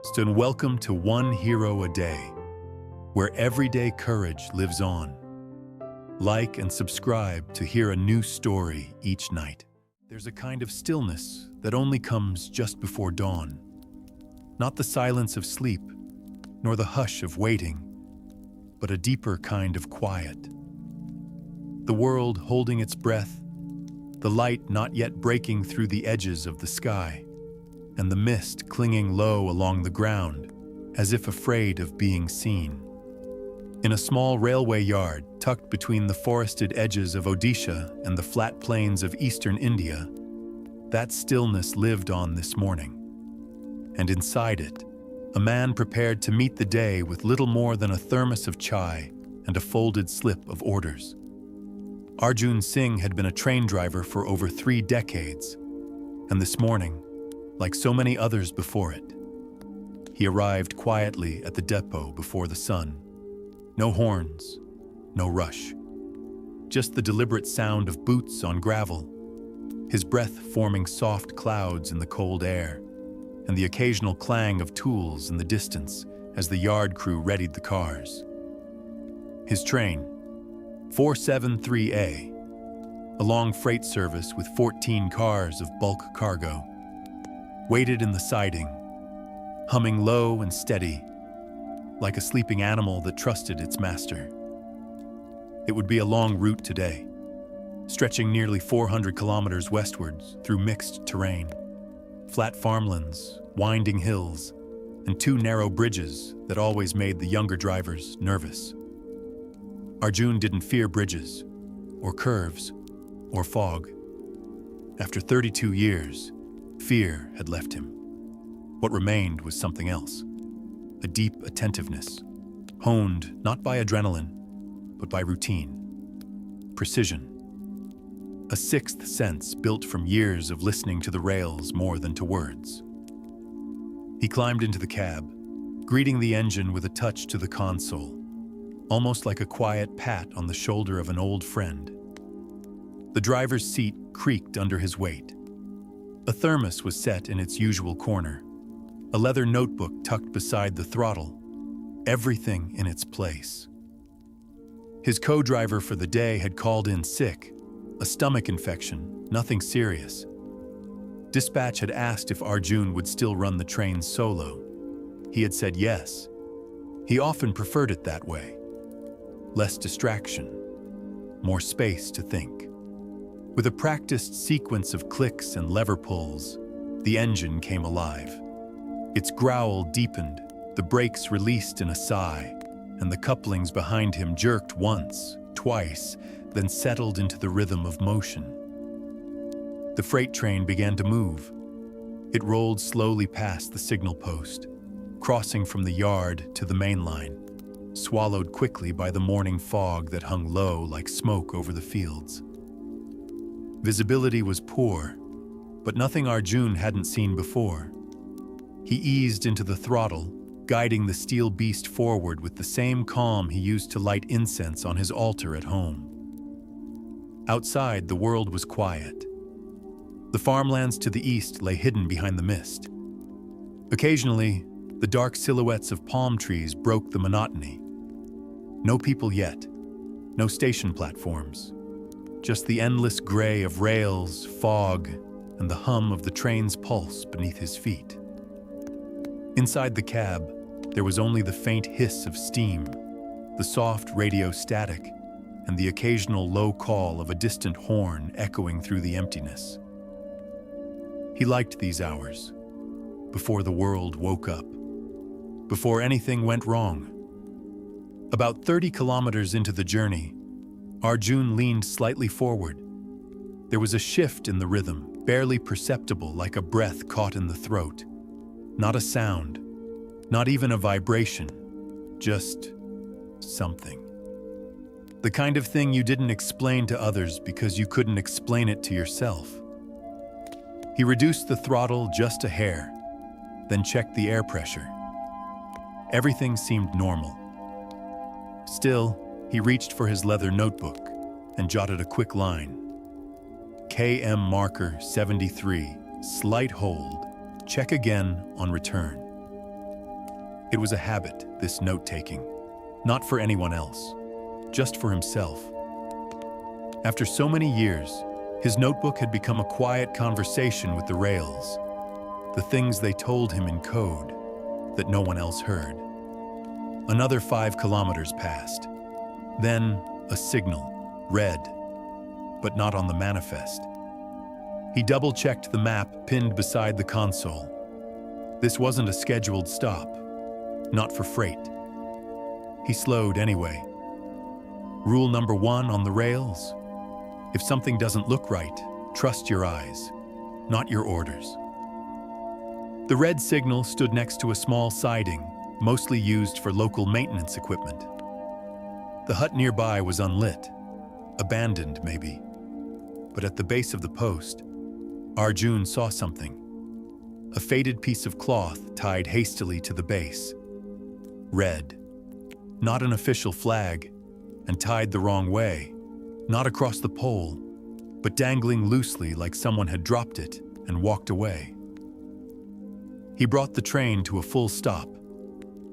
So welcome to One Hero a Day, where everyday courage lives on. Like and subscribe to hear a new story each night. There's a kind of stillness that only comes just before dawn. Not the silence of sleep, nor the hush of waiting, but a deeper kind of quiet. The world holding its breath, the light not yet breaking through the edges of the sky, and the mist clinging low along the ground, as if afraid of being seen. In a small railway yard tucked between the forested edges of Odisha and the flat plains of eastern India, that stillness lived on this morning. And inside it, a man prepared to meet the day with little more than a thermos of chai and a folded slip of orders. Arjun Singh had been a train driver for over 3 decades, and this morning, like so many others before it, he arrived quietly at the depot before the sun. No horns, no rush. Just the deliberate sound of boots on gravel, his breath forming soft clouds in the cold air, and the occasional clang of tools in the distance as the yard crew readied the cars. His train, 473A, a long freight service with 14 cars of bulk cargo, waited in the siding, humming low and steady, like a sleeping animal that trusted its master. It would be a long route today, stretching nearly 400 kilometers westwards through mixed terrain, flat farmlands, winding hills, and 2 narrow bridges that always made the younger drivers nervous. Arjun didn't fear bridges, or curves, or fog. After 32 years, fear had left him. What remained was something else. A deep attentiveness, honed not by adrenaline, but by routine. Precision. A sixth sense built from years of listening to the rails more than to words. He climbed into the cab, greeting the engine with a touch to the console, almost like a quiet pat on the shoulder of an old friend. The driver's seat creaked under his weight. A thermos was set in its usual corner, a leather notebook tucked beside the throttle, everything in its place. His co-driver for the day had called in sick, a stomach infection, nothing serious. Dispatch had asked if Arjun would still run the train solo. He had said yes. He often preferred it that way. Less distraction, more space to think. With a practiced sequence of clicks and lever pulls, the engine came alive. Its growl deepened, the brakes released in a sigh, and the couplings behind him jerked once, twice, then settled into the rhythm of motion. The freight train began to move. It rolled slowly past the signal post, crossing from the yard to the main line, swallowed quickly by the morning fog that hung low like smoke over the fields. Visibility was poor, but nothing Arjun hadn't seen before. He eased into the throttle, guiding the steel beast forward with the same calm he used to light incense on his altar at home. Outside, the world was quiet. The farmlands to the east lay hidden behind the mist. Occasionally, the dark silhouettes of palm trees broke the monotony. No people yet, no station platforms. Just the endless gray of rails, fog, and the hum of the train's pulse beneath his feet. Inside the cab, there was only the faint hiss of steam, the soft radio static, and the occasional low call of a distant horn echoing through the emptiness. He liked these hours, before the world woke up, before anything went wrong. About 30 kilometers into the journey, Arjun leaned slightly forward. There was a shift in the rhythm, barely perceptible, like a breath caught in the throat. Not a sound, not even a vibration, just something. The kind of thing you didn't explain to others because you couldn't explain it to yourself. He reduced the throttle just a hair, then checked the air pressure. Everything seemed normal. Still, he reached for his leather notebook and jotted a quick line. KM marker 73, slight hold, check again on return. It was a habit, this note-taking. Not for anyone else, just for himself. After so many years, his notebook had become a quiet conversation with the rails, the things they told him in code that no one else heard. Another 5 kilometers passed. Then a signal, red, but not on the manifest. He double-checked the map pinned beside the console. This wasn't a scheduled stop, not for freight. He slowed anyway. Rule number 1 on the rails: if something doesn't look right, trust your eyes, not your orders. The red signal stood next to a small siding, mostly used for local maintenance equipment. The hut nearby was unlit, abandoned maybe. But at the base of the post, Arjun saw something. A faded piece of cloth tied hastily to the base. Red. Not an official flag, and tied the wrong way, not across the pole, but dangling loosely like someone had dropped it and walked away. He brought the train to a full stop.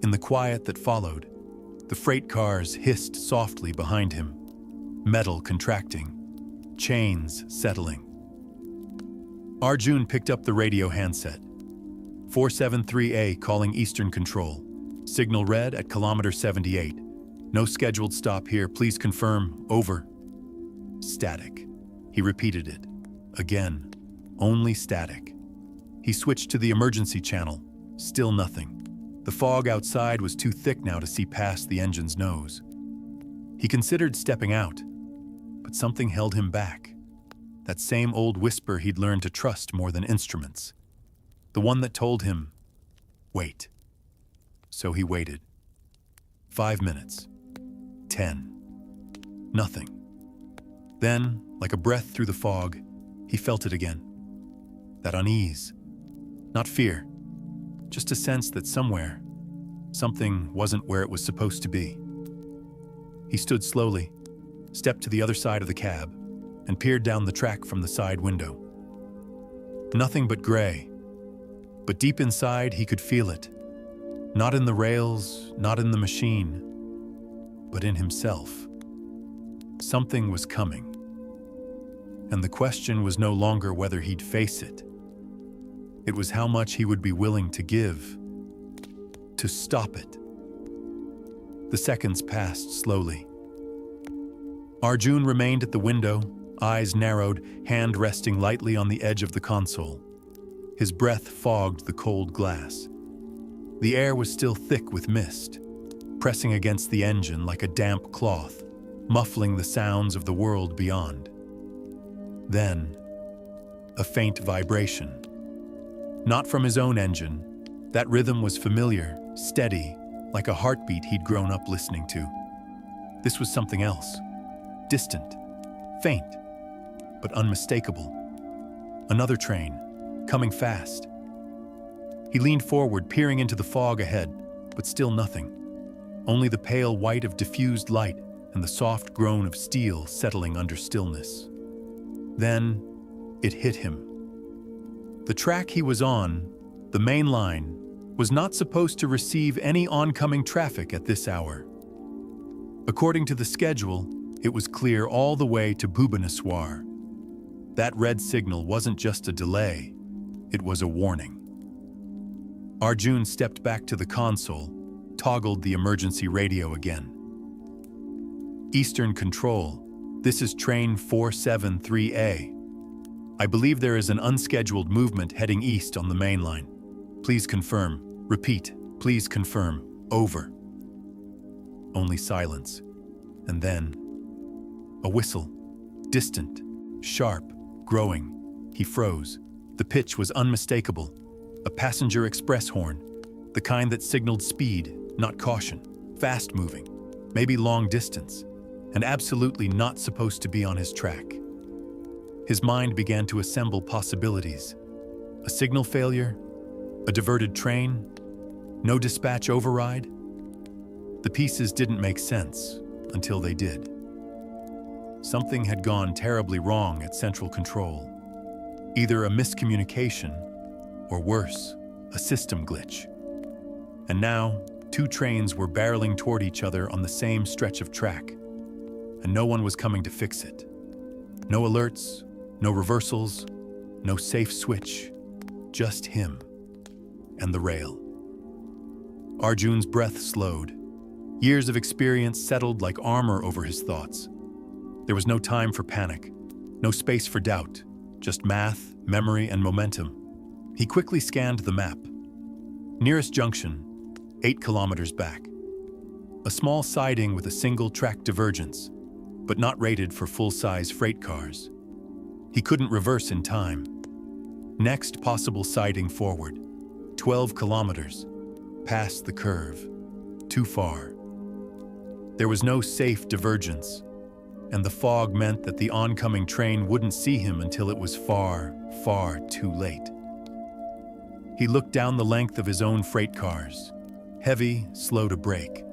In the quiet that followed, the freight cars hissed softly behind him, metal contracting, chains settling. Arjun picked up the radio handset. 473A calling Eastern Control. Signal red at kilometer 78. No scheduled stop here. Please confirm. Over. Static. He repeated it. Again. Only static. He switched to the emergency channel. Still nothing. The fog outside was too thick now to see past the engine's nose. He considered stepping out, but something held him back. That same old whisper he'd learned to trust more than instruments. The one that told him, wait. So he waited. 5 minutes. 10. Nothing. Then, like a breath through the fog, he felt it again. That unease. Not fear. Just a sense that somewhere, something wasn't where it was supposed to be. He stood slowly, stepped to the other side of the cab, and peered down the track from the side window. Nothing but gray. But deep inside, he could feel it. Not in the rails, not in the machine, but in himself. Something was coming. And the question was no longer whether he'd face it. It was how much he would be willing to give to stop it. The seconds passed slowly. Arjun remained at the window, eyes narrowed, hand resting lightly on the edge of the console. His breath fogged the cold glass. The air was still thick with mist, pressing against the engine like a damp cloth, muffling the sounds of the world beyond. Then, a faint vibration. Not from his own engine. That rhythm was familiar, steady, like a heartbeat he'd grown up listening to. This was something else. Distant, faint, but unmistakable. Another train, coming fast. He leaned forward, peering into the fog ahead, but still nothing. Only the pale white of diffused light and the soft groan of steel settling under stillness. Then, it hit him. The track he was on, the main line, was not supposed to receive any oncoming traffic at this hour. According to the schedule, it was clear all the way to Bhubaneswar. That red signal wasn't just a delay, it was a warning. Arjun stepped back to the console, toggled the emergency radio again. Eastern Control, this is train 473A. I believe there is an unscheduled movement heading east on the main line. Please confirm. Repeat, please confirm. Over. Only silence. And then, a whistle. Distant, sharp, growing. He froze. The pitch was unmistakable. A passenger express horn. The kind that signaled speed, not caution. Fast-moving. Maybe long distance. And absolutely not supposed to be on his track. His mind began to assemble possibilities. A signal failure? A diverted train? No dispatch override? The pieces didn't make sense until they did. Something had gone terribly wrong at Central Control. Either a miscommunication, or worse, a system glitch. And now, Two trains were barreling toward each other on the same stretch of track, and no one was coming to fix it. No alerts, no reversals, no safe switch, just him and the rail. Arjun's breath slowed. Years of experience settled like armor over his thoughts. There was no time for panic, no space for doubt, just math, memory, and momentum. He quickly scanned the map. Nearest junction, 8 kilometers back. A small siding with a single track divergence, but not rated for full-size freight cars. He couldn't reverse in time. Next possible siding forward, 12 kilometers, past the curve, too far. There was no safe divergence, and the fog meant that the oncoming train wouldn't see him until it was far, far too late. He looked down the length of his own freight cars, heavy, slow to brake.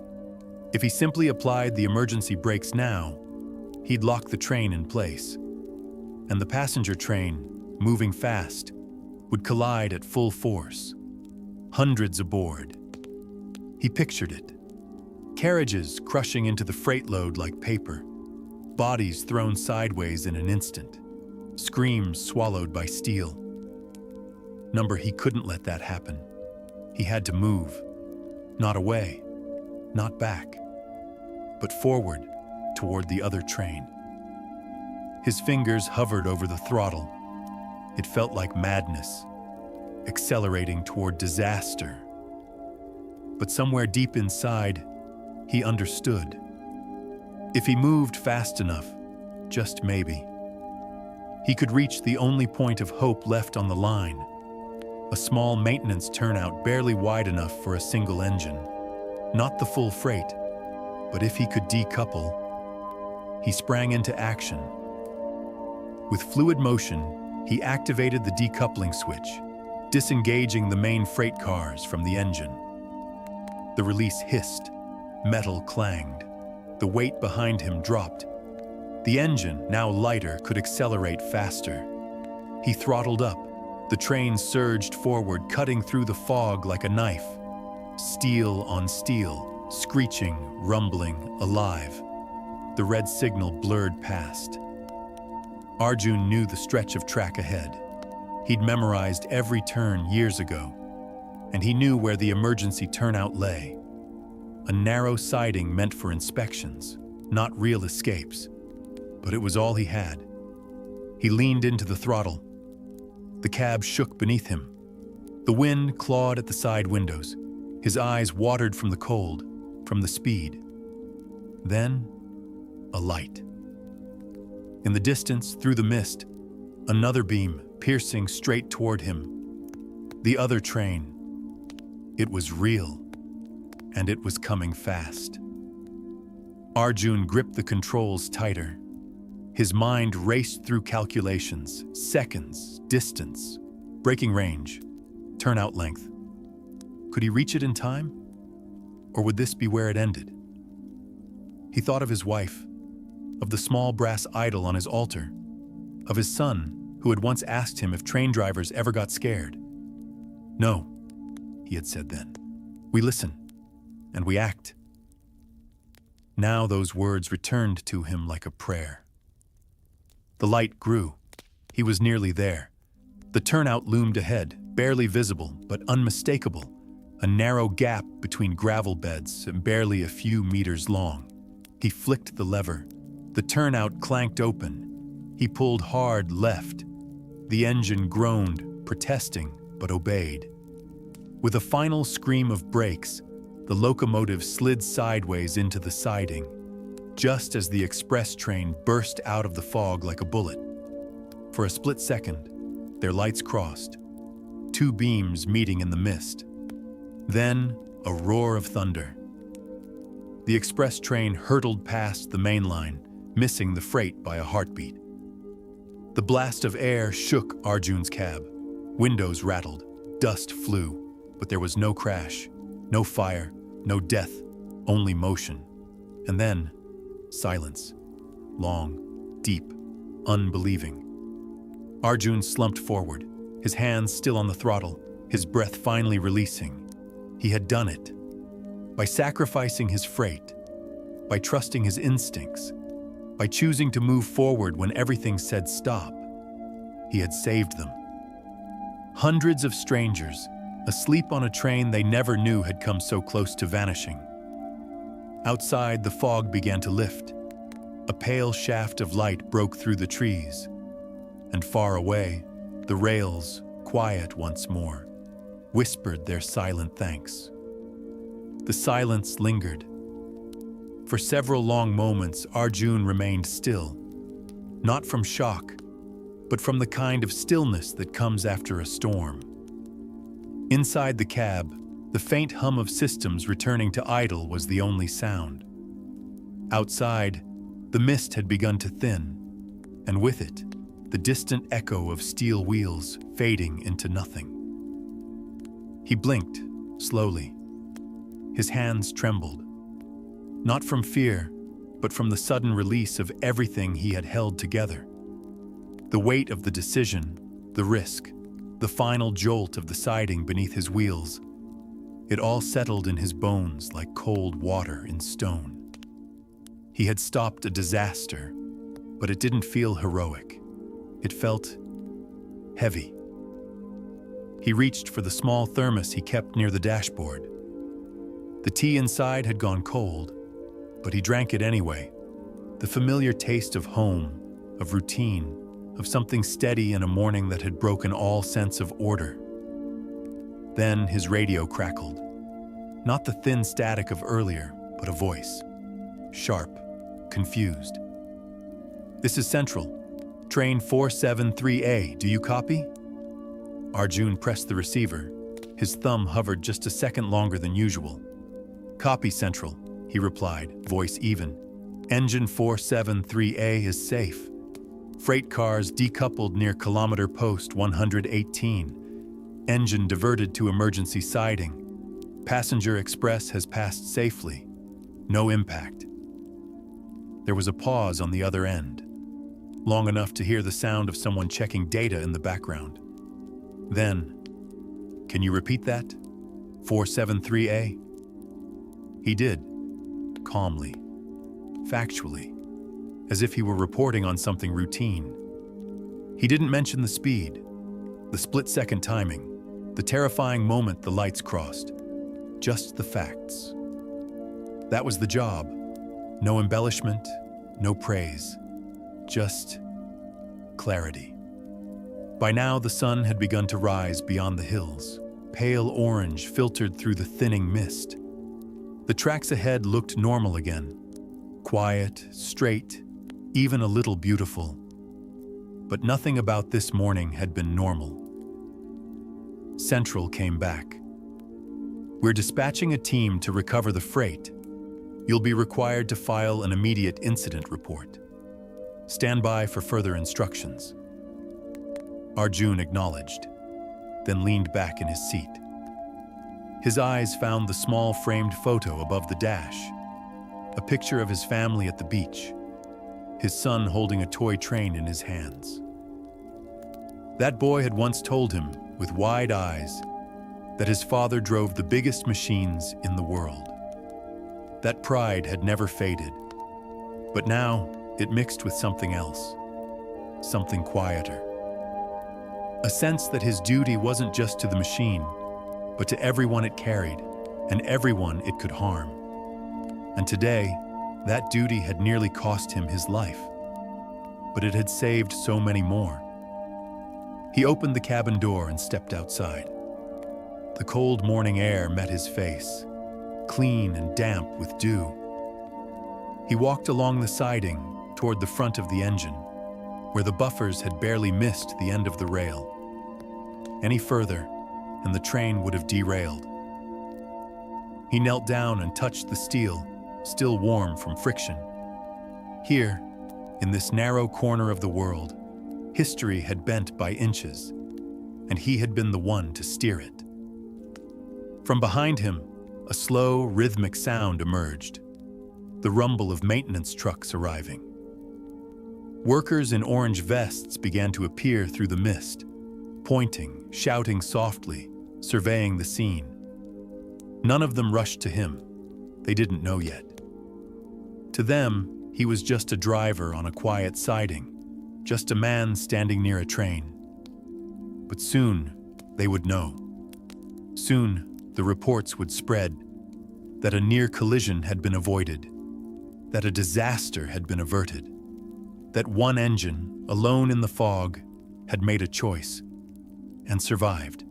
If he simply applied the emergency brakes now, he'd lock the train in place, and the passenger train, moving fast, would collide at full force. Hundreds aboard. He pictured it. Carriages crushing into the freight load like paper, bodies thrown sideways in an instant, screams swallowed by steel. He couldn't let that happen. He had to move, not away, not back, but forward toward the other train. His fingers hovered over the throttle. It felt like madness, accelerating toward disaster. But somewhere deep inside, he understood. If he moved fast enough, just maybe, he could reach the only point of hope left on the line, a small maintenance turnout barely wide enough for a single engine. Not the full freight, but if he could decouple, he sprang into action. With fluid motion, he activated the decoupling switch, disengaging the main freight cars from the engine. The release hissed, metal clanged. The weight behind him dropped. The engine, now lighter, could accelerate faster. He throttled up. The train surged forward, cutting through the fog like a knife. Steel on steel, screeching, rumbling, alive. The red signal blurred past. Arjun knew the stretch of track ahead. He'd memorized every turn years ago, and he knew where the emergency turnout lay. A narrow siding meant for inspections, not real escapes, but it was all he had. He leaned into the throttle. The cab shook beneath him. The wind clawed at the side windows. His eyes watered from the cold, from the speed. Then, a light. In the distance, through the mist, another beam piercing straight toward him. The other train. It was real, and it was coming fast. Arjun gripped the controls tighter. His mind raced through calculations, seconds, distance, braking range, turnout length. Could he reach it in time? Or would this be where it ended? He thought of his wife, of the small brass idol on his altar, of his son, who had once asked him if train drivers ever got scared. No, he had said then. We listen, and we act. Now those words returned to him like a prayer. The light grew. He was nearly there. The turnout loomed ahead, barely visible, but unmistakable. A narrow gap between gravel beds and barely a few meters long. He flicked the lever. The turnout clanked open. He pulled hard left. The engine groaned, protesting, but obeyed. With a final scream of brakes, the locomotive slid sideways into the siding, just as the express train burst out of the fog like a bullet. For a split second, their lights crossed, two beams meeting in the mist. Then, a roar of thunder. The express train hurtled past the main line, missing the freight by a heartbeat. The blast of air shook Arjun's cab. Windows rattled, dust flew, but there was no crash, no fire, no death, only motion. And then, silence. Long, deep, unbelieving. Arjun slumped forward, his hands still on the throttle, his breath finally releasing. He had done it. By sacrificing his freight, by trusting his instincts, by choosing to move forward when everything said stop, he had saved them. Hundreds of strangers, asleep on a train they never knew had come so close to vanishing. Outside, the fog began to lift. A pale shaft of light broke through the trees, and far away, the rails, quiet once more, whispered their silent thanks. The silence lingered. For several long moments, Arjun remained still, not from shock, but from the kind of stillness that comes after a storm. Inside the cab, the faint hum of systems returning to idle was the only sound. Outside, the mist had begun to thin, and with it, the distant echo of steel wheels fading into nothing. He blinked, slowly. His hands trembled, not from fear, but from the sudden release of everything he had held together. The weight of the decision, the risk, the final jolt of the siding beneath his wheels, it all settled in his bones like cold water in stone. He had stopped a disaster, but it didn't feel heroic. It felt heavy. He reached for the small thermos he kept near the dashboard. The tea inside had gone cold, but he drank it anyway. The familiar taste of home, of routine, of something steady in a morning that had broken all sense of order. Then his radio crackled. Not the thin static of earlier, but a voice. Sharp, confused. "This is Central. Train 473A, do you copy?" Arjun pressed the receiver. His thumb hovered just a second longer than usual. "Copy, Central," he replied, voice even. "Engine 473A is safe. Freight cars decoupled near kilometer post 118. Engine diverted to emergency siding. Passenger express has passed safely. No impact." There was a pause on the other end, long enough to hear the sound of someone checking data in the background. Then, "Can you repeat that? 473A? He did, calmly, factually, as if he were reporting on something routine. He didn't mention the speed, the split-second timing, the terrifying moment the lights crossed. Just the facts. That was the job. No embellishment, no praise. Just clarity. By now, the sun had begun to rise beyond the hills. Pale orange filtered through the thinning mist. The tracks ahead looked normal again. Quiet, straight, even a little beautiful. But nothing about this morning had been normal. Central came back. "We're dispatching a team to recover the freight. You'll be required to file an immediate incident report. Stand by for further instructions." Arjun acknowledged, then leaned back in his seat. His eyes found the small framed photo above the dash, a picture of his family at the beach, his son holding a toy train in his hands. That boy had once told him, with wide eyes, that his father drove the biggest machines in the world. That pride had never faded, but now it mixed with something else, something quieter. A sense that his duty wasn't just to the machine, but to everyone it carried and everyone it could harm. And today, that duty had nearly cost him his life, but it had saved so many more. He opened the cabin door and stepped outside. The cold morning air met his face, clean and damp with dew. He walked along the siding toward the front of the engine, where the buffers had barely missed the end of the rail. Any further, and the train would have derailed. He knelt down and touched the steel, still warm from friction. Here, in this narrow corner of the world, history had bent by inches, and he had been the one to steer it. From behind him, a slow, rhythmic sound emerged, the rumble of maintenance trucks arriving. Workers in orange vests began to appear through the mist, pointing, shouting softly, surveying the scene. None of them rushed to him. They didn't know yet. To them, he was just a driver on a quiet siding, just a man standing near a train. But soon, they would know. Soon, the reports would spread that a near collision had been avoided, that a disaster had been averted, that one engine, alone in the fog, had made a choice and survived.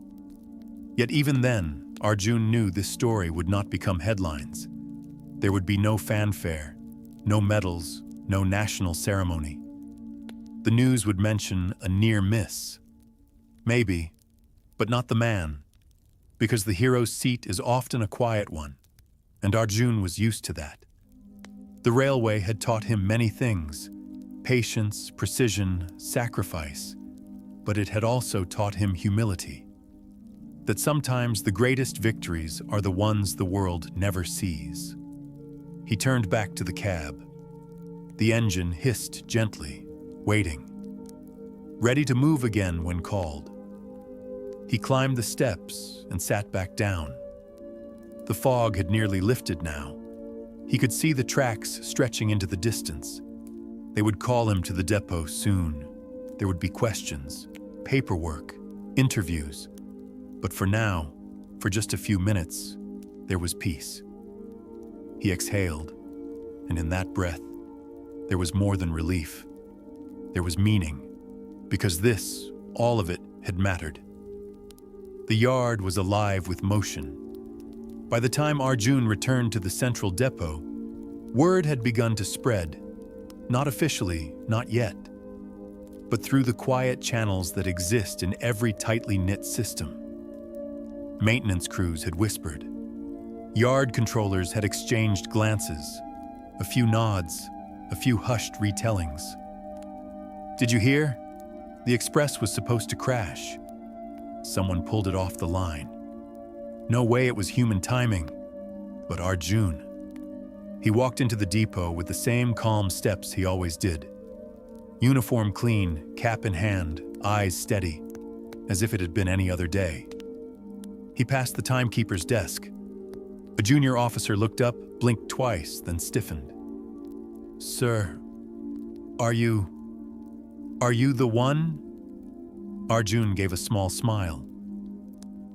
Yet even then, Arjun knew this story would not become headlines. There would be no fanfare, no medals, no national ceremony. The news would mention a near miss. Maybe, but not the man, because the hero's seat is often a quiet one, and Arjun was used to that. The railway had taught him many things: patience, precision, sacrifice, but it had also taught him humility. That sometimes the greatest victories are the ones the world never sees. He turned back to the cab. The engine hissed gently, waiting, ready to move again when called. He climbed the steps and sat back down. The fog had nearly lifted now. He could see the tracks stretching into the distance. They would call him to the depot soon. There would be questions, paperwork, interviews. But for now, for just a few minutes, there was peace. He exhaled, and in that breath, there was more than relief. There was meaning, because this, all of it, had mattered. The yard was alive with motion. By the time Arjun returned to the central depot, word had begun to spread, not officially, not yet, but through the quiet channels that exist in every tightly knit system. Maintenance crews had whispered. Yard controllers had exchanged glances, a few nods, a few hushed retellings. Did you hear? The express was supposed to crash. Someone pulled it off the line. No way it was human timing, but Arjun. He walked into the depot with the same calm steps he always did. Uniform clean, cap in hand, eyes steady, as if it had been any other day. He passed the timekeeper's desk. A junior officer looked up, blinked twice, then stiffened. "Sir, are you the one?" Arjun gave a small smile.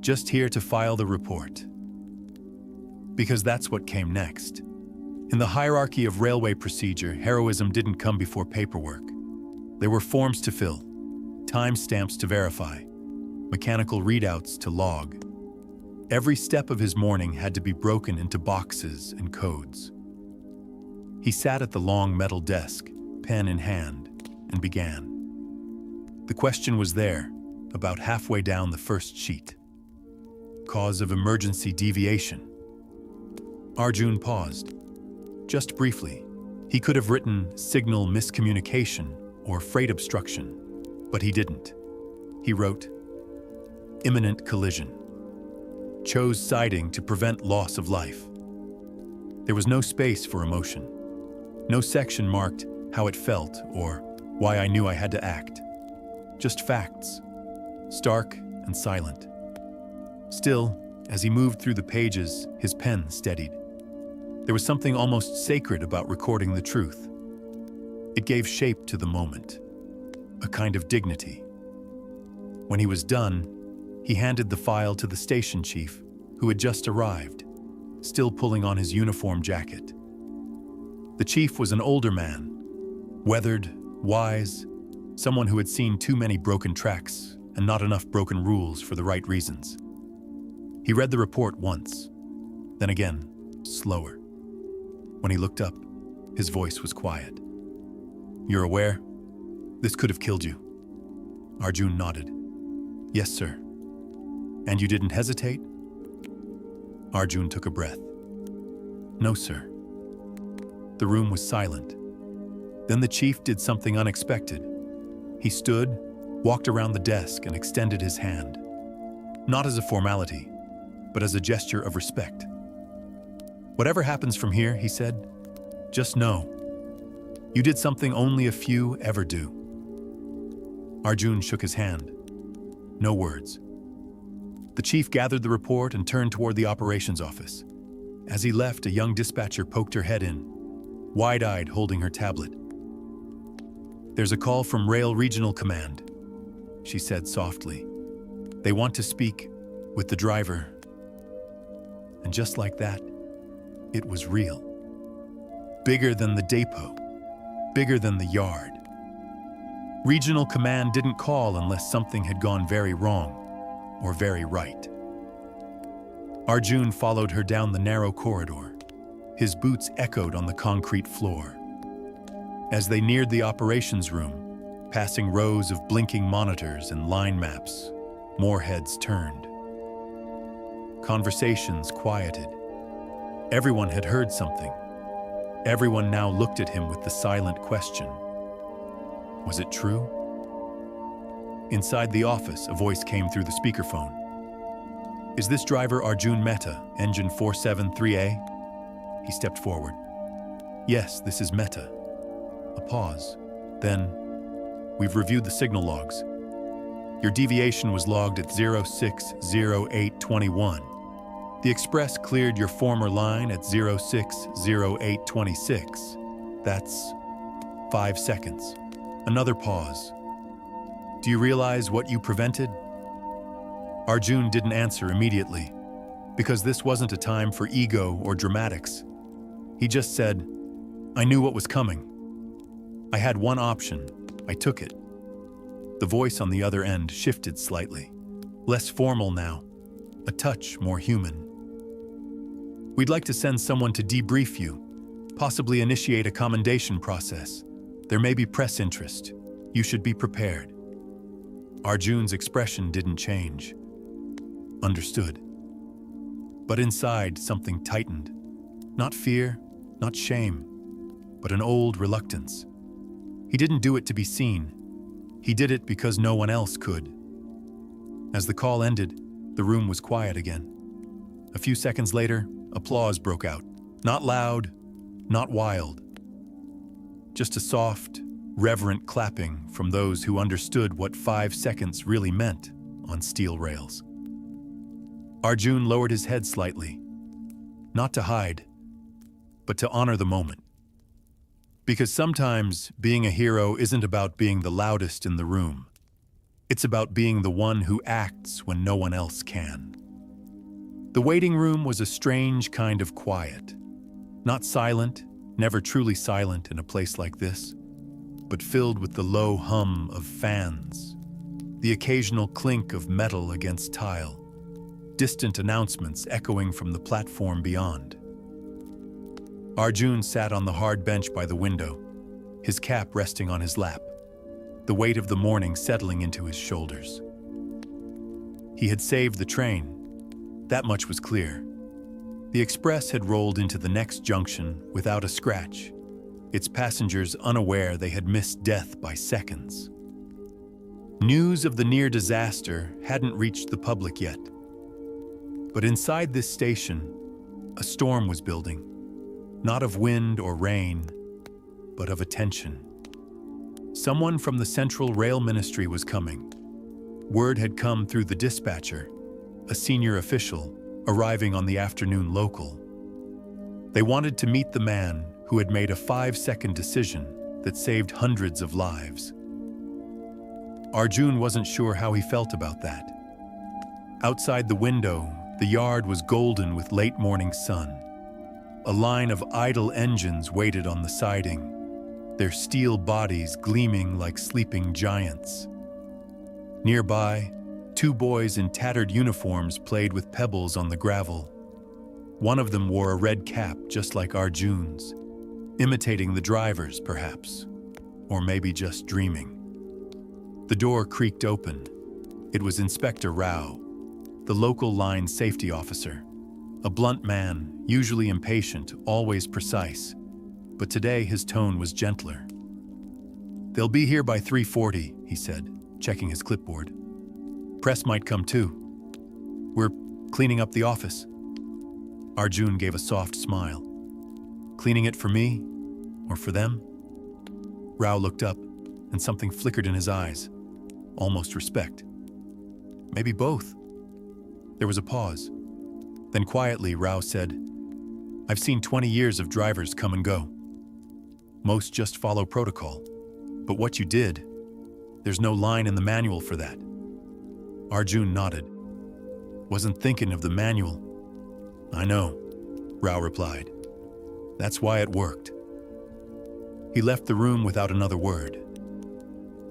"Just here to file the report." Because that's what came next. In the hierarchy of railway procedure, heroism didn't come before paperwork. There were forms to fill, timestamps to verify, mechanical readouts to log. Every step of his morning had to be broken into boxes and codes. He sat at the long metal desk, pen in hand, and began. The question was there, about halfway down the first sheet. Cause of emergency deviation. Arjun paused. Just briefly. He could have written signal miscommunication or freight obstruction, but he didn't. He wrote, imminent collision. Chose siding to prevent loss of life. There was no space for emotion. No section marked how it felt or why I knew I had to act. Just facts, stark and silent. Still, as he moved through the pages, his pen steadied. There was something almost sacred about recording the truth. It gave shape to the moment, a kind of dignity. When he was done, he handed the file to the station chief, who had just arrived, still pulling on his uniform jacket. The chief was an older man, weathered, wise, someone who had seen too many broken tracks and not enough broken rules for the right reasons. He read the report once, then again, slower. When he looked up, his voice was quiet. "You're aware? This could have killed you." Arjun nodded. "Yes, sir." "And you didn't hesitate?" Arjun took a breath. "No, sir." The room was silent. Then the chief did something unexpected. He stood, walked around the desk, and extended his hand. Not as a formality, but as a gesture of respect. "Whatever happens from here," he said, "just know, you did something only a few ever do." Arjun shook his hand. No words. The chief gathered the report and turned toward the operations office. As he left, a young dispatcher poked her head in, wide-eyed, holding her tablet. "There's a call from Rail Regional Command," she said softly. "They want to speak with the driver." And just like that, it was real. Bigger than the depot, bigger than the yard. Regional Command didn't call unless something had gone very wrong or very right. Arjun followed her down the narrow corridor. His boots echoed on the concrete floor. As they neared the operations room, passing rows of blinking monitors and line maps, more heads turned. Conversations quieted. Everyone had heard something. Everyone now looked at him with the silent question. Was it true? Inside the office, a voice came through the speakerphone. "Is this driver Arjun Mehta, engine 473A? He stepped forward. "Yes, this is Mehta." A pause. Then, "We've reviewed the signal logs. Your deviation was logged at 060821. The Express cleared your former line at 060826. That's 5 seconds." Another pause. "Do you realize what you prevented?" Arjun didn't answer immediately, because this wasn't a time for ego or dramatics. He just said, "I knew what was coming. I had one option. I took it." The voice on the other end shifted slightly. Less formal now, a touch more human. "We'd like to send someone to debrief you, possibly initiate a commendation process. There may be press interest. You should be prepared." Arjun's expression didn't change. Understood. But inside, something tightened. Not fear, not shame, but an old reluctance. He didn't do it to be seen. He did it because no one else could. As the call ended, the room was quiet again. A few seconds later, applause broke out. Not loud, not wild. Just a soft, reverent clapping from those who understood what 5 seconds really meant on steel rails. Arjun lowered his head slightly, not to hide, but to honor the moment. Because sometimes being a hero isn't about being the loudest in the room. It's about being the one who acts when no one else can. The waiting room was a strange kind of quiet. Not silent, never truly silent in a place like this, but filled with the low hum of fans, the occasional clink of metal against tile, distant announcements echoing from the platform beyond. Arjun sat on the hard bench by the window, his cap resting on his lap, the weight of the morning settling into his shoulders. He had saved the train. That much was clear. The express had rolled into the next junction without a scratch, its passengers unaware they had missed death by seconds. News of the near disaster hadn't reached the public yet. But inside this station, a storm was building, not of wind or rain, but of attention. Someone from the Central Rail Ministry was coming. Word had come through the dispatcher, a senior official, arriving on the afternoon local. They wanted to meet the man who had made a 5-second decision that saved hundreds of lives. Arjun wasn't sure how he felt about that. Outside the window, the yard was golden with late morning sun. A line of idle engines waited on the siding, their steel bodies gleaming like sleeping giants. Nearby, 2 boys in tattered uniforms played with pebbles on the gravel. One of them wore a red cap just like Arjun's, imitating the driver's, perhaps, or maybe just dreaming. The door creaked open. It was Inspector Rao, the local line safety officer, a blunt man, usually impatient, always precise, but today his tone was gentler. "They'll be here by 3:40, he said, checking his clipboard. "Press might come too. We're cleaning up the office." Arjun gave a soft smile. "Cleaning it for me, or for them?" Rao looked up, and something flickered in his eyes, almost respect. "Maybe both." There was a pause. Then quietly, Rao said, I've seen 20 years of drivers come and go. Most just follow protocol. But what you did, there's no line in the manual for that. Arjun nodded. Wasn't thinking of the manual. I know, Rao replied. That's why it worked. He left the room without another word.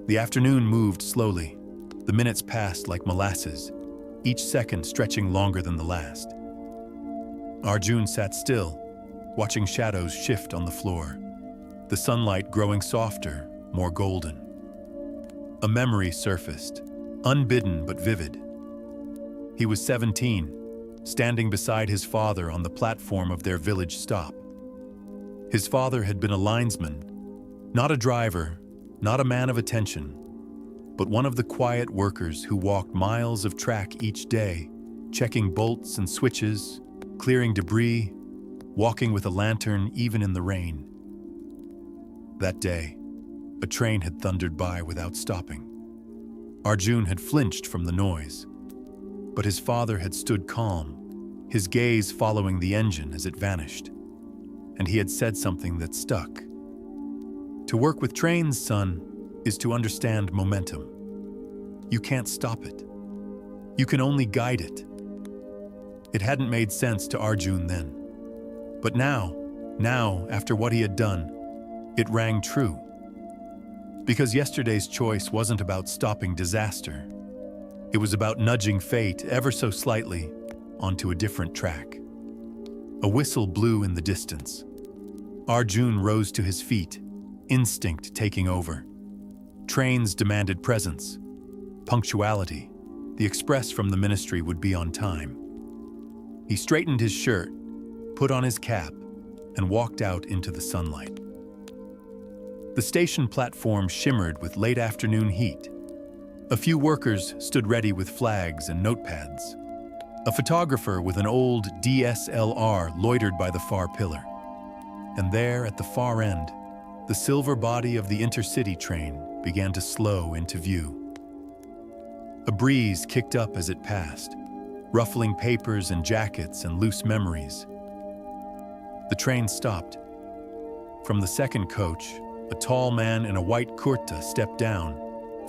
The afternoon moved slowly. The minutes passed like molasses, each second stretching longer than the last. Arjun sat still, watching shadows shift on the floor, the sunlight growing softer, more golden. A memory surfaced, unbidden but vivid. He was 17, standing beside his father on the platform of their village stop. His father had been a linesman, not a driver, not a man of attention, but one of the quiet workers who walked miles of track each day, checking bolts and switches, clearing debris, walking with a lantern even in the rain. That day, a train had thundered by without stopping. Arjun had flinched from the noise, but his father had stood calm, his gaze following the engine as it vanished, and he had said something that stuck. To work with trains, son, is to understand momentum. You can't stop it. You can only guide it. It hadn't made sense to Arjun then. But now, after what he had done, it rang true. Because yesterday's choice wasn't about stopping disaster. It was about nudging fate ever so slightly onto a different track. A whistle blew in the distance. Arjun rose to his feet, instinct taking over. Trains demanded presence, punctuality. The express from the ministry would be on time. He straightened his shirt, put on his cap, and walked out into the sunlight. The station platform shimmered with late afternoon heat. A few workers stood ready with flags and notepads. A photographer with an old DSLR loitered by the far pillar. And there, at the far end, the silver body of the intercity train began to slow into view. A breeze kicked up as it passed, ruffling papers and jackets and loose memories. The train stopped. From the second coach, a tall man in a white kurta stepped down,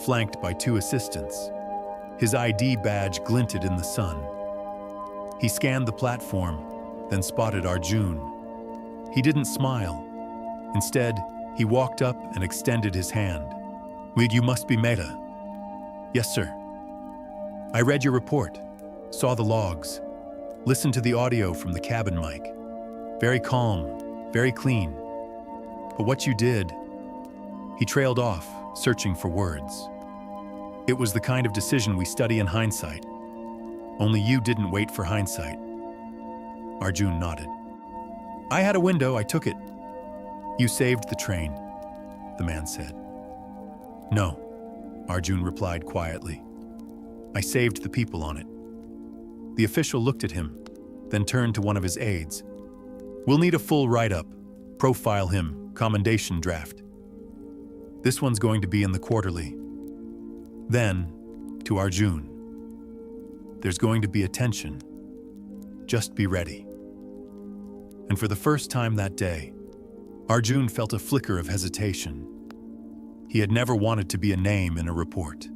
flanked by two assistants. His ID badge glinted in the sun. He scanned the platform, then spotted Arjun. He didn't smile. Instead, he walked up and extended his hand. You must be Mehta. Yes, sir. I read your report, saw the logs, listened to the audio from the cabin mic. Very calm, very clean. But what you did, he trailed off, searching for words. It was the kind of decision we study in hindsight. Only you didn't wait for hindsight. Arjun nodded. I had a window, I took it. You saved the train, the man said. No, Arjun replied quietly. I saved the people on it. The official looked at him, then turned to one of his aides. We'll need a full write-up, profile him, commendation draft. This one's going to be in the quarterly. Then, to Arjun. There's going to be attention. Just be ready. And for the first time that day, Arjun felt a flicker of hesitation. He had never wanted to be a name in a report,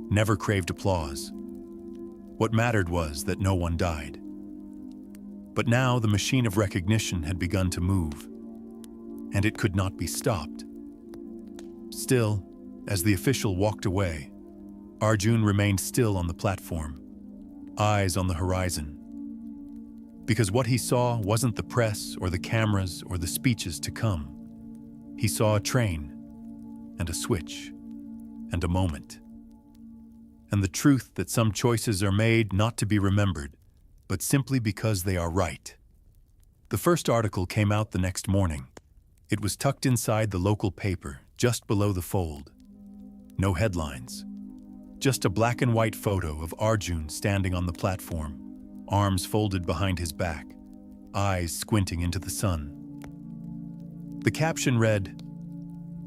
never craved applause. What mattered was that no one died. But now the machine of recognition had begun to move, and it could not be stopped. Still, as the official walked away, Arjun remained still on the platform, eyes on the horizon. Because what he saw wasn't the press or the cameras or the speeches to come. He saw a train, and a switch, and a moment. And the truth that some choices are made not to be remembered, but simply because they are right. The first article came out the next morning. It was tucked inside the local paper, just below the fold. No headlines. Just a black and white photo of Arjun standing on the platform, arms folded behind his back, eyes squinting into the sun. The caption read,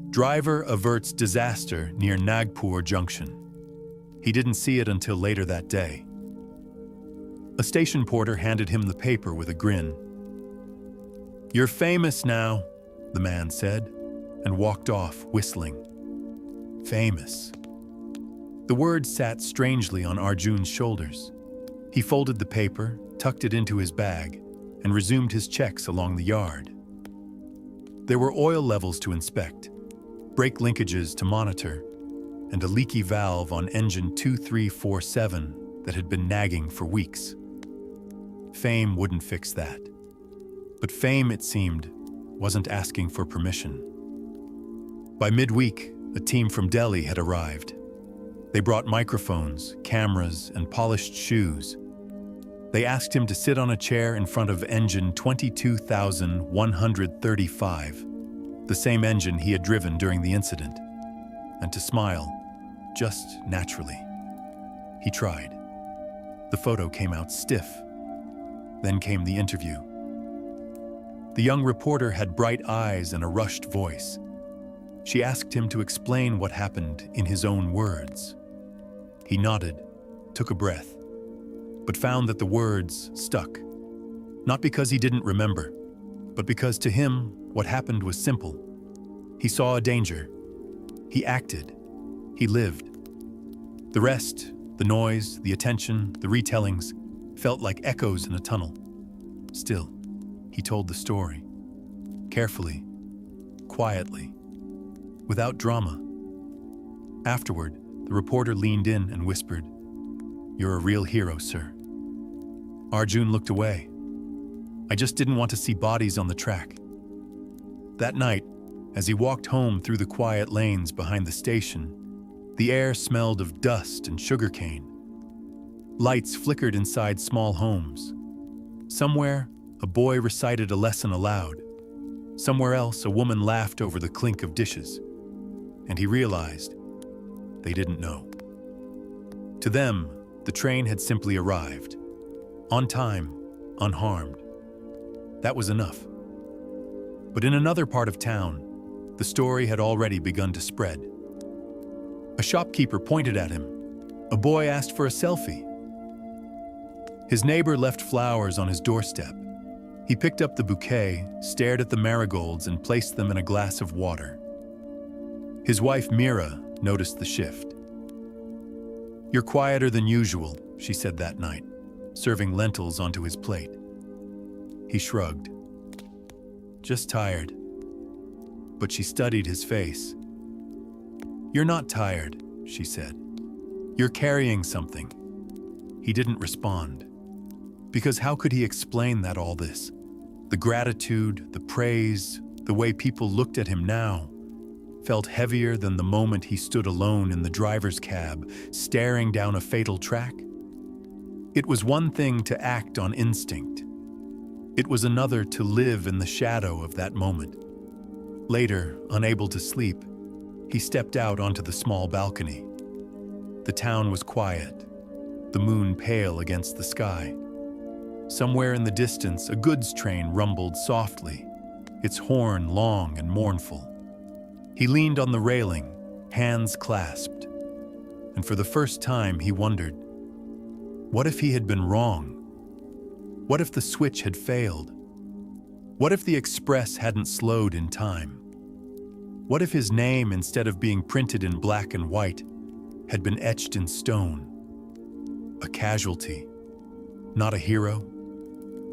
"Driver averts disaster near Nagpur Junction." He didn't see it until later that day. A station porter handed him the paper with a grin. "You're famous now," the man said, and walked off, whistling. Famous. The word sat strangely on Arjun's shoulders. He folded the paper, tucked it into his bag, and resumed his checks along the yard. There were oil levels to inspect, brake linkages to monitor, and a leaky valve on engine 2347 that had been nagging for weeks. Fame wouldn't fix that. But fame, it seemed, wasn't asking for permission. By midweek, a team from Delhi had arrived. They brought microphones, cameras, and polished shoes. They asked him to sit on a chair in front of engine 22,135, the same engine he had driven during the incident, and to smile, just naturally. He tried. The photo came out stiff. Then came the interview. The young reporter had bright eyes and a rushed voice. She asked him to explain what happened in his own words. He nodded, took a breath, but found that the words stuck. Not because he didn't remember, but because to him, what happened was simple. He saw a danger. He acted. He lived. The rest, the noise, the attention, the retellings, felt like echoes in a tunnel. Still, he told the story. Carefully, quietly, without drama. Afterward, the reporter leaned in and whispered, "You're a real hero, sir." Arjun looked away. "I just didn't want to see bodies on the track." That night, as he walked home through the quiet lanes behind the station, the air smelled of dust and sugarcane. Lights flickered inside small homes. Somewhere, a boy recited a lesson aloud. Somewhere else, a woman laughed over the clink of dishes. And he realized they didn't know. To them, the train had simply arrived. On time, unharmed. That was enough. But in another part of town, the story had already begun to spread. A shopkeeper pointed at him. A boy asked for a selfie. His neighbor left flowers on his doorstep. He picked up the bouquet, stared at the marigolds, and placed them in a glass of water. His wife, Mira, noticed the shift. "You're quieter than usual," she said that night, serving lentils onto his plate. He shrugged. "Just tired." But she studied his face. "You're not tired," she said. "You're carrying something." He didn't respond. Because how could he explain that all this? The gratitude, the praise, the way people looked at him now, felt heavier than the moment he stood alone in the driver's cab, staring down a fatal track. It was one thing to act on instinct. It was another to live in the shadow of that moment. Later, unable to sleep, he stepped out onto the small balcony. The town was quiet, the moon pale against the sky. Somewhere in the distance, a goods train rumbled softly, its horn long and mournful. He leaned on the railing, hands clasped, and for the first time he wondered, what if he had been wrong? What if the switch had failed? What if the express hadn't slowed in time? What if his name, instead of being printed in black and white, had been etched in stone? A casualty, not a hero?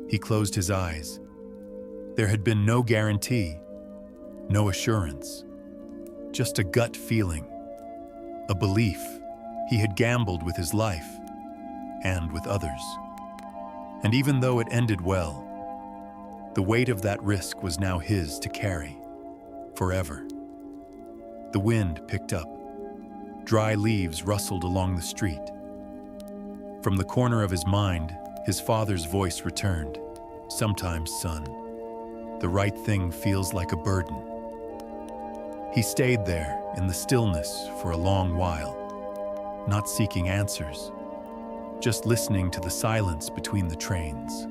He closed his eyes. There had been no guarantee, no assurance, just a gut feeling, a belief he had gambled with his life and with others. And even though it ended well, the weight of that risk was now his to carry, forever. The wind picked up. Dry leaves rustled along the street. From the corner of his mind, his father's voice returned. "Sometimes, son, the right thing feels like a burden." He stayed there in the stillness for a long while, not seeking answers, just listening to the silence between the trains.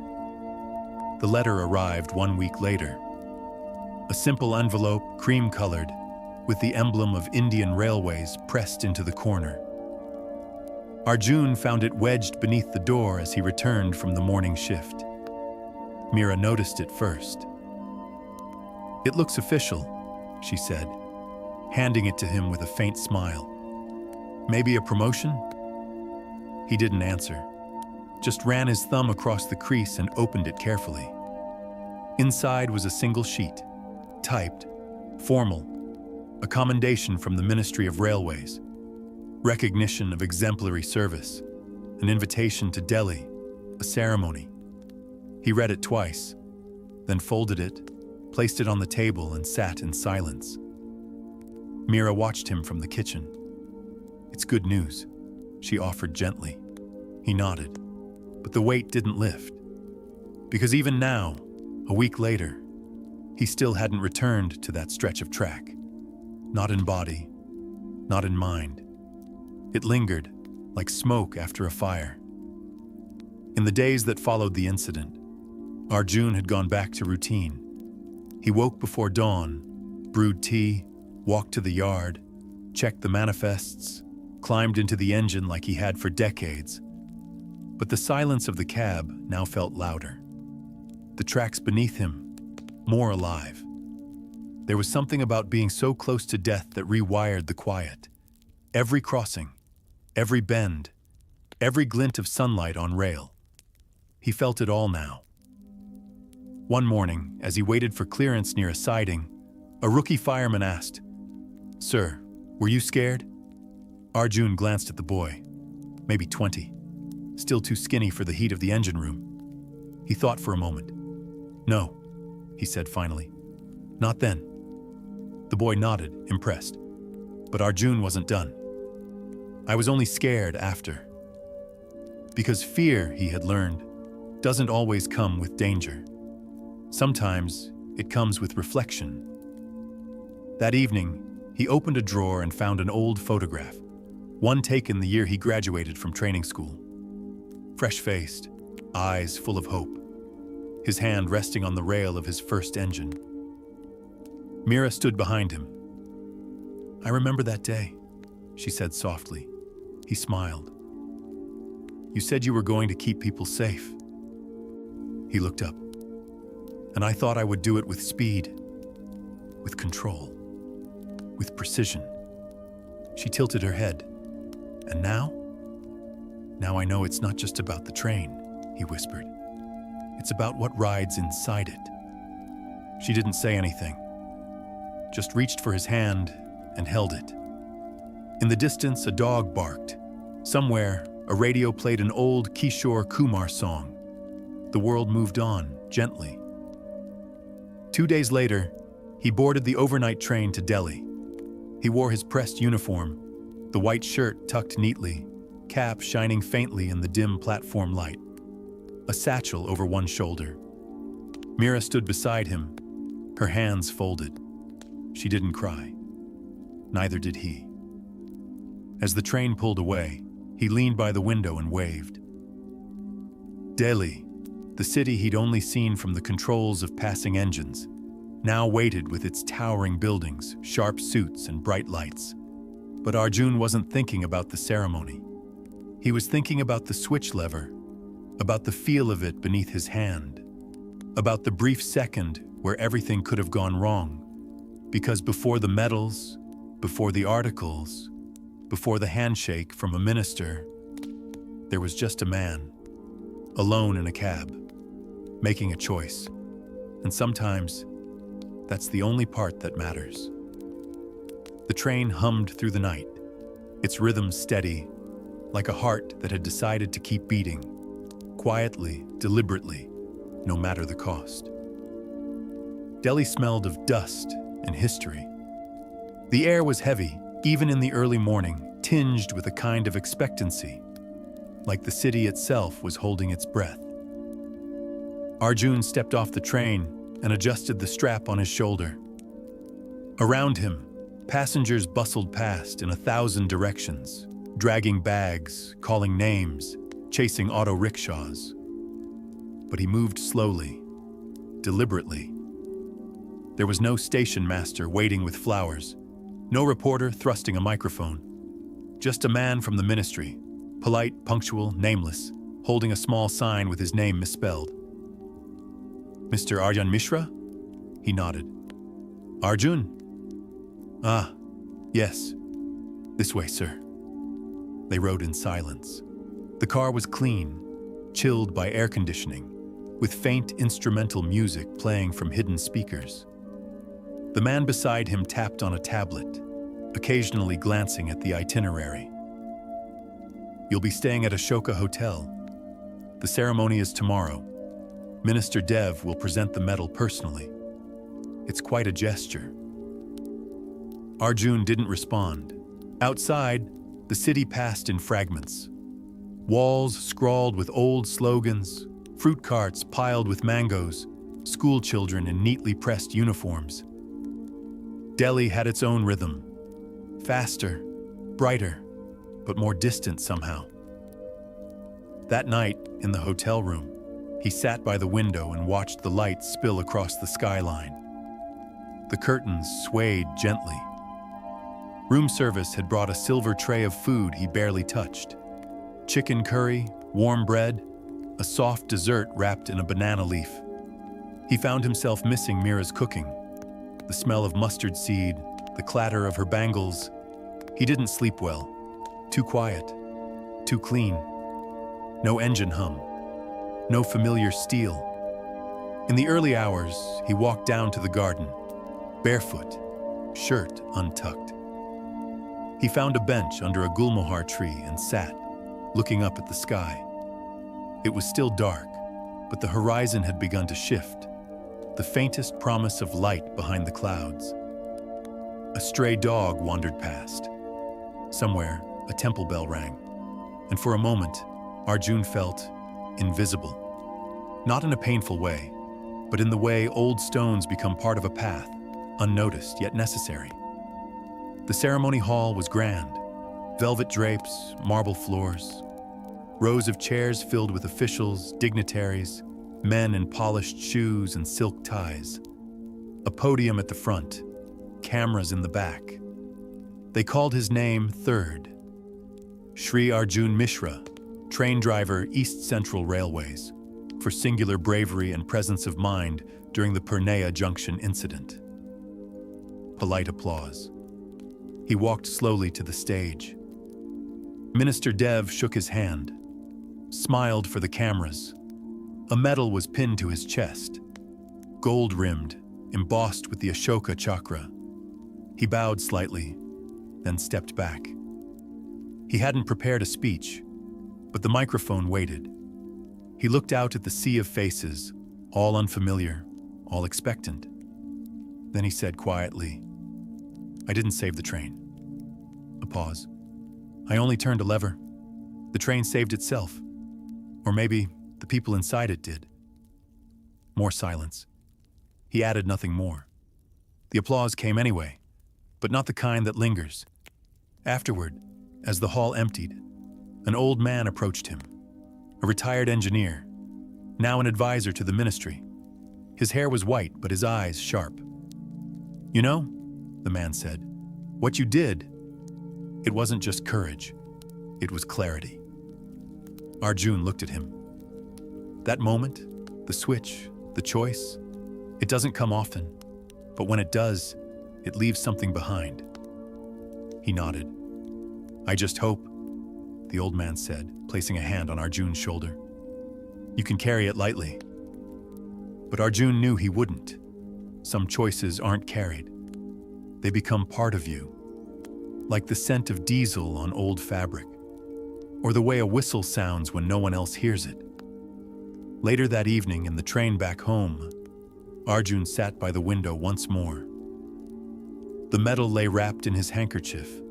The letter arrived 1 week later. A simple envelope, cream-colored, with the emblem of Indian Railways pressed into the corner. Arjun found it wedged beneath the door as he returned from the morning shift. Mira noticed it first. "It looks official," she said, handing it to him with a faint smile. "Maybe a promotion?" He didn't answer, just ran his thumb across the crease and opened it carefully. Inside was a single sheet, typed, formal, a commendation from the Ministry of Railways, recognition of exemplary service, an invitation to Delhi, a ceremony. He read it twice, then folded it, placed it on the table, and sat in silence. Mira watched him from the kitchen. "It's good news," she offered gently. He nodded, but the weight didn't lift. Because even now, a week later, he still hadn't returned to that stretch of track. Not in body, not in mind. It lingered, like smoke after a fire. In the days that followed the incident, Arjun had gone back to routine. He woke before dawn, brewed tea, walked to the yard, checked the manifests, climbed into the engine like he had for decades. But the silence of the cab now felt louder. The tracks beneath him, more alive. There was something about being so close to death that rewired the quiet. Every crossing, every bend, every glint of sunlight on rail. He felt it all now. One morning, as he waited for clearance near a siding, a rookie fireman asked, "Sir, were you scared?" Arjun glanced at the boy, maybe 20, still too skinny for the heat of the engine room. He thought for a moment. "No," he said finally. "Not then." The boy nodded, impressed. But Arjun wasn't done. "I was only scared after." Because fear, he had learned, doesn't always come with danger. Sometimes it comes with reflection. That evening, he opened a drawer and found an old photograph, one taken the year he graduated from training school. Fresh-faced, eyes full of hope, his hand resting on the rail of his first engine. Mira stood behind him. "I remember that day," she said softly. He smiled. "You said you were going to keep people safe." He looked up. "And I thought I would do it with speed, with control, with precision." She tilted her head. "And now? Now I know it's not just about the train," he whispered. "It's about what rides inside it." She didn't say anything, just reached for his hand and held it. In the distance, a dog barked. Somewhere, a radio played an old Kishore Kumar song. The world moved on, gently. 2 days later, he boarded the overnight train to Delhi. He wore his pressed uniform, the white shirt tucked neatly, cap shining faintly in the dim platform light, a satchel over one shoulder. Mira stood beside him, her hands folded. She didn't cry. Neither did he. As the train pulled away, he leaned by the window and waved. Delhi, the city he'd only seen from the controls of passing engines, now waited with its towering buildings, sharp suits, and bright lights. But Arjun wasn't thinking about the ceremony. He was thinking about the switch lever, about the feel of it beneath his hand, about the brief second where everything could have gone wrong. Because before the medals, before the articles, before the handshake from a minister, there was just a man, alone in a cab, making a choice. And sometimes, that's the only part that matters. The train hummed through the night, its rhythm steady, like a heart that had decided to keep beating, quietly, deliberately, no matter the cost. Delhi smelled of dust and history. The air was heavy, even in the early morning, tinged with a kind of expectancy, like the city itself was holding its breath. Arjun stepped off the train and adjusted the strap on his shoulder. Around him, passengers bustled past in 1,000 directions, dragging bags, calling names, chasing auto rickshaws. But he moved slowly, deliberately. There was no station master waiting with flowers, no reporter thrusting a microphone, just a man from the ministry, polite, punctual, nameless, holding a small sign with his name misspelled. "Mr. Aryan Mishra?" He nodded. Arjun? Ah, yes. This way, sir. They rode in silence. The car was clean, chilled by air conditioning, with faint instrumental music playing from hidden speakers. The man beside him tapped on a tablet, occasionally glancing at the itinerary. You'll be staying at Ashoka Hotel. The ceremony is tomorrow. Minister Dev will present the medal personally. It's quite a gesture. Arjun didn't respond. Outside, the city passed in fragments. Walls scrawled with old slogans, fruit carts piled with mangoes, school children in neatly pressed uniforms. Delhi had its own rhythm. Faster, brighter, but more distant somehow. That night, in the hotel room, he sat by the window and watched the light spill across the skyline. The curtains swayed gently. Room service had brought a silver tray of food he barely touched. Chicken curry, warm bread, a soft dessert wrapped in a banana leaf. He found himself missing Mira's cooking. The smell of mustard seed, the clatter of her bangles. He didn't sleep well. Too quiet, too clean. No engine hum, no familiar steel. In the early hours, he walked down to the garden, barefoot, shirt untucked. He found a bench under a gulmohar tree and sat, looking up at the sky. It was still dark, but the horizon had begun to shift, the faintest promise of light behind the clouds. A stray dog wandered past. Somewhere, a temple bell rang, and for a moment, Arjun felt invisible. Not in a painful way, but in the way old stones become part of a path, unnoticed yet necessary. The ceremony hall was grand. Velvet drapes, marble floors. Rows of chairs filled with officials, dignitaries, men in polished shoes and silk ties. A podium at the front, cameras in the back. They called his name third. Shri Arjun Mishra, train driver, East Central Railways, for singular bravery and presence of mind during the Purnea Junction incident. Polite applause. He walked slowly to the stage. Minister Dev shook his hand, smiled for the cameras. A medal was pinned to his chest, gold-rimmed, embossed with the Ashoka chakra. He bowed slightly, then stepped back. He hadn't prepared a speech, but the microphone waited. He looked out at the sea of faces, all unfamiliar, all expectant. Then he said quietly, "I didn't save the train." A pause. "I only turned a lever. The train saved itself. Or maybe the people inside it did." More silence. He added nothing more. The applause came anyway, but not the kind that lingers. Afterward, as the hall emptied, an old man approached him, a retired engineer, now an advisor to the ministry. His hair was white, but his eyes sharp. "You know," the man said, "what you did, it wasn't just courage, it was clarity." Arjun looked at him. That moment, the switch, the choice, it doesn't come often, but when it does, it leaves something behind. He nodded. "I just hope," the old man said, placing a hand on Arjun's shoulder, "you can carry it lightly." But Arjun knew he wouldn't. Some choices aren't carried. They become part of you, like the scent of diesel on old fabric, or the way a whistle sounds when no one else hears it. Later that evening, in the train back home, Arjun sat by the window once more. The medal lay wrapped in his handkerchief,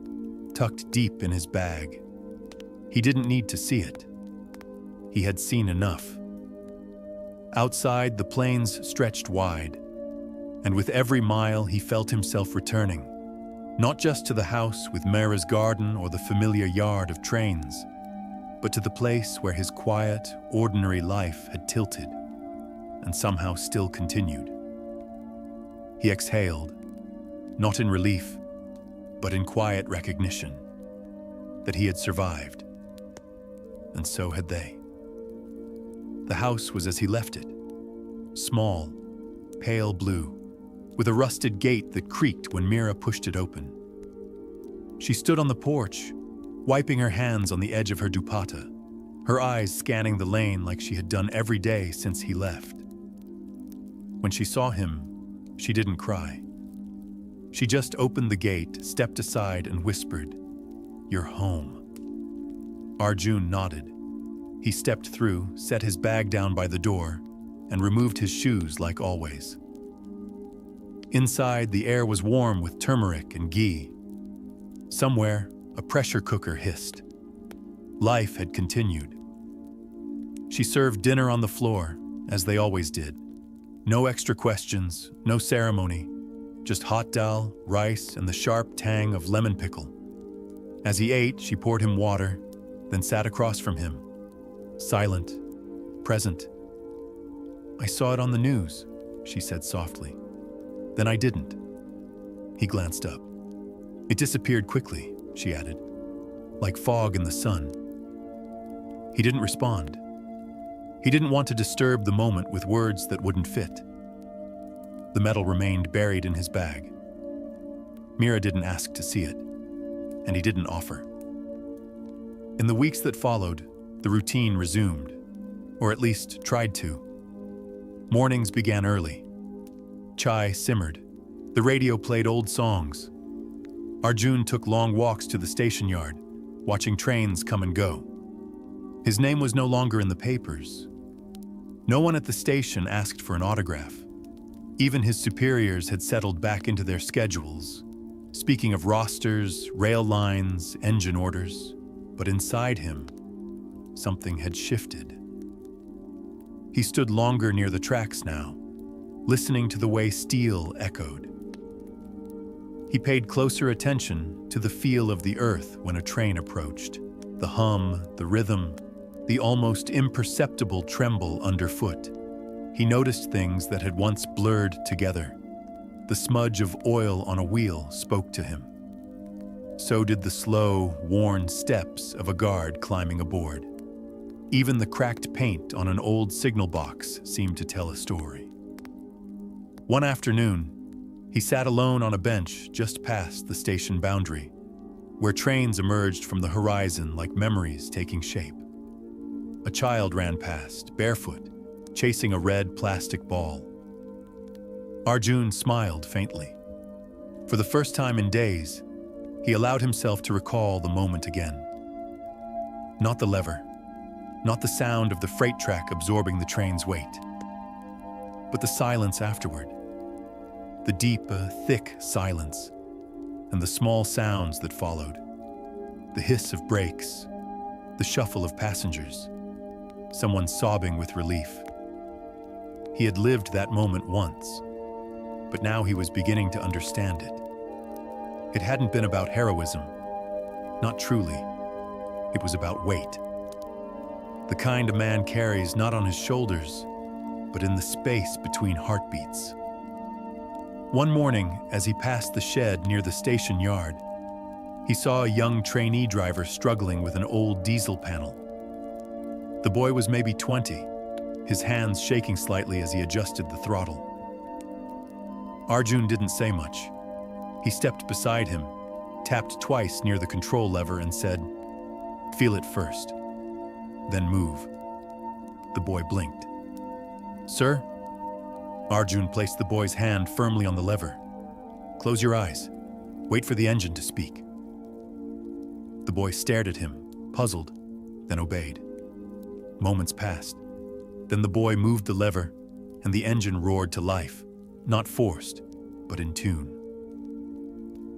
tucked deep in his bag. He didn't need to see it. He had seen enough. Outside, the plains stretched wide, and with every mile he felt himself returning, not just to the house with Mira's garden or the familiar yard of trains, but to the place where his quiet, ordinary life had tilted and somehow still continued. He exhaled, not in relief, but in quiet recognition that he had survived, and so had they. The house was as he left it, small, pale blue, with a rusted gate that creaked when Mira pushed it open. She stood on the porch, wiping her hands on the edge of her dupatta, her eyes scanning the lane like she had done every day since he left. When she saw him, she didn't cry. She just opened the gate, stepped aside, and whispered, "You're home." Arjun nodded. He stepped through, set his bag down by the door, and removed his shoes like always. Inside, the air was warm with turmeric and ghee. Somewhere, a pressure cooker hissed. Life had continued. She served dinner on the floor, as they always did. No extra questions, no ceremony, just hot dal, rice, and the sharp tang of lemon pickle. As he ate, she poured him water, then sat across from him, silent, present. "I saw it on the news," she said softly. "Then I didn't." He glanced up. "It disappeared quickly," she added, "like fog in the sun." He didn't respond. He didn't want to disturb the moment with words that wouldn't fit. The medal remained buried in his bag. Mira didn't ask to see it, and he didn't offer. In the weeks that followed, the routine resumed, or at least tried to. Mornings began early. Chai simmered. The radio played old songs. Arjun took long walks to the station yard, watching trains come and go. His name was no longer in the papers. No one at the station asked for an autograph. Even his superiors had settled back into their schedules, speaking of rosters, rail lines, engine orders. But inside him, something had shifted. He stood longer near the tracks now, listening to the way steel echoed. He paid closer attention to the feel of the earth when a train approached, the hum, the rhythm, the almost imperceptible tremble underfoot. He noticed things that had once blurred together. The smudge of oil on a wheel spoke to him. So did the slow, worn steps of a guard climbing aboard. Even the cracked paint on an old signal box seemed to tell a story. One afternoon, he sat alone on a bench just past the station boundary, where trains emerged from the horizon like memories taking shape. A child ran past, barefoot, chasing a red plastic ball. Arjun smiled faintly. For the first time in days, he allowed himself to recall the moment again. Not the lever, not the sound of the freight track absorbing the train's weight, but the silence afterward. The deep, thick silence, and the small sounds that followed. The hiss of brakes, the shuffle of passengers, someone sobbing with relief. He had lived that moment once, but now he was beginning to understand it. It hadn't been about heroism, not truly. It was about weight. The kind a man carries not on his shoulders, but in the space between heartbeats. One morning, as he passed the shed near the station yard, he saw a young trainee driver struggling with an old diesel panel. The boy was maybe 20, his hands shaking slightly as he adjusted the throttle. Arjun didn't say much. He stepped beside him, tapped twice near the control lever and said, "Feel it first, then move." The boy blinked. "Sir?" Arjun placed the boy's hand firmly on the lever. "Close your eyes. Wait for the engine to speak." The boy stared at him, puzzled, then obeyed. Moments passed. Then the boy moved the lever, and the engine roared to life, not forced, but in tune.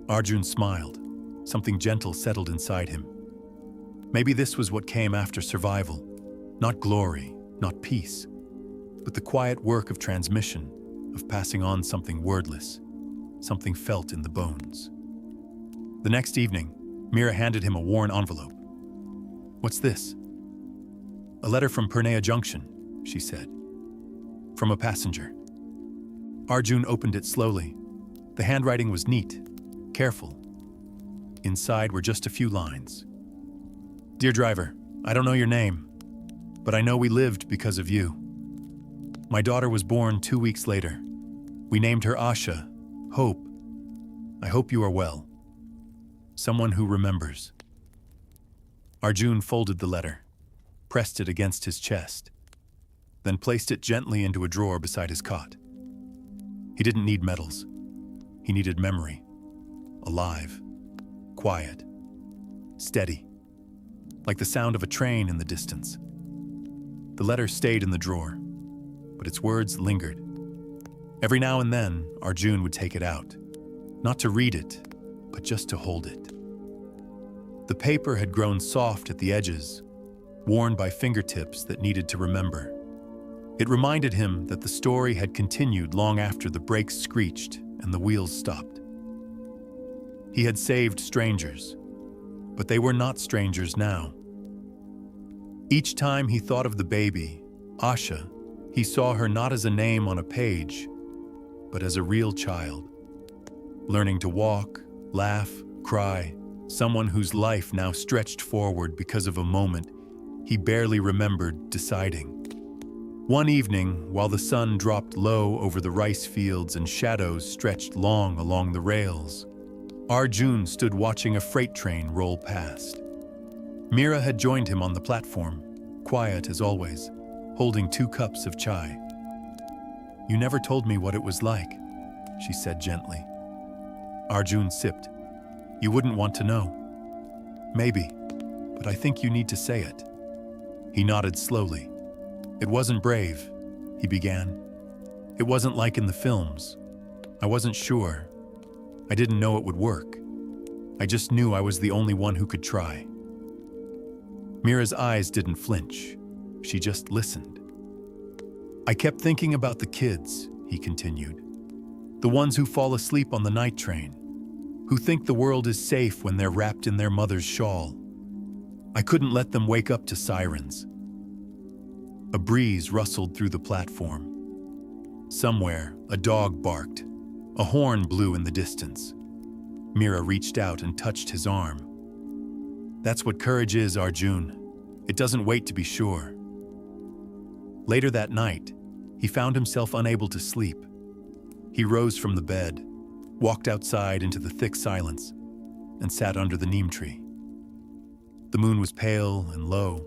Arjun smiled. Something gentle settled inside him. Maybe this was what came after survival. Not glory, not peace, but the quiet work of transmission, of passing on something wordless, something felt in the bones. The next evening, Mira handed him a worn envelope. "What's this?" "A letter from Purnea Junction," she said. "From a passenger." Arjun opened it slowly. The handwriting was neat, careful. Inside were just a few lines. "Dear driver, I don't know your name, but I know we lived because of you. My daughter was born 2 weeks later. We named her Asha, Hope. I hope you are well. Someone who remembers. Arjun folded the letter, pressed it against his chest, then placed it gently into a drawer beside his cot. He didn't need medals. He needed memory. Alive, quiet, steady, like the sound of a train in the distance. The letter stayed in the drawer, but its words lingered. Every now and then, Arjun would take it out, not to read it, but just to hold it. The paper had grown soft at the edges, worn by fingertips that needed to remember. It reminded him that the story had continued long after the brakes screeched and the wheels stopped. He had saved strangers, but they were not strangers now. Each time he thought of the baby, Asha, he saw her not as a name on a page, but as a real child, learning to walk, laugh, cry, someone whose life now stretched forward because of a moment he barely remembered deciding. One evening, while the sun dropped low over the rice fields and shadows stretched long along the rails, Arjun stood watching a freight train roll past. Mira had joined him on the platform, quiet as always, holding 2 cups of chai. "You never told me what it was like," she said gently. Arjun sipped. "You wouldn't want to know." "Maybe, but I think you need to say it." He nodded slowly. "It wasn't brave," he began. "It wasn't like in the films. I wasn't sure. I didn't know it would work. I just knew I was the only one who could try." Mira's eyes didn't flinch. She just listened. "I kept thinking about the kids," he continued. "The ones who fall asleep on the night train, who think the world is safe when they're wrapped in their mother's shawl. I couldn't let them wake up to sirens." A breeze rustled through the platform. Somewhere, a dog barked. A horn blew in the distance. Mira reached out and touched his arm. "That's what courage is, Arjun. It doesn't wait to be sure." Later that night, he found himself unable to sleep. He rose from the bed, walked outside into the thick silence, and sat under the neem tree. The moon was pale and low,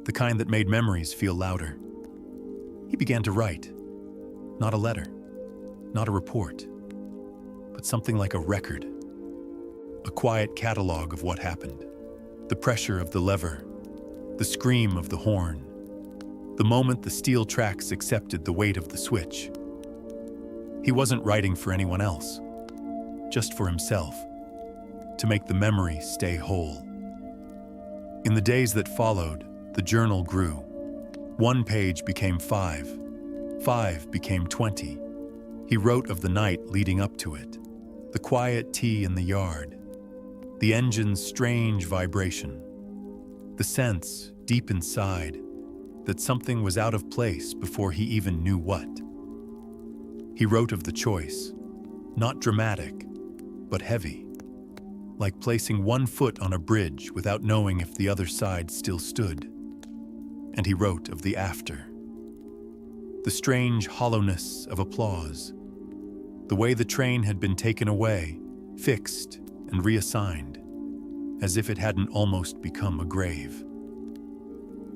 the kind that made memories feel louder. He began to write. Not a letter, not a report, but something like a record. A quiet catalog of what happened. The pressure of the lever, the scream of the horn, the moment the steel tracks accepted the weight of the switch. He wasn't writing for anyone else, just for himself, to make the memory stay whole. In the days that followed, the journal grew. 1 page became 5. 5 became 20. He wrote of the night leading up to it, the quiet tea in the yard, the engine's strange vibration, the sense, deep inside, that something was out of place before he even knew what. He wrote of the choice, not dramatic, but heavy, like placing one foot on a bridge without knowing if the other side still stood. And he wrote of the after, the strange hollowness of applause, the way the train had been taken away, fixed and reassigned, as if it hadn't almost become a grave.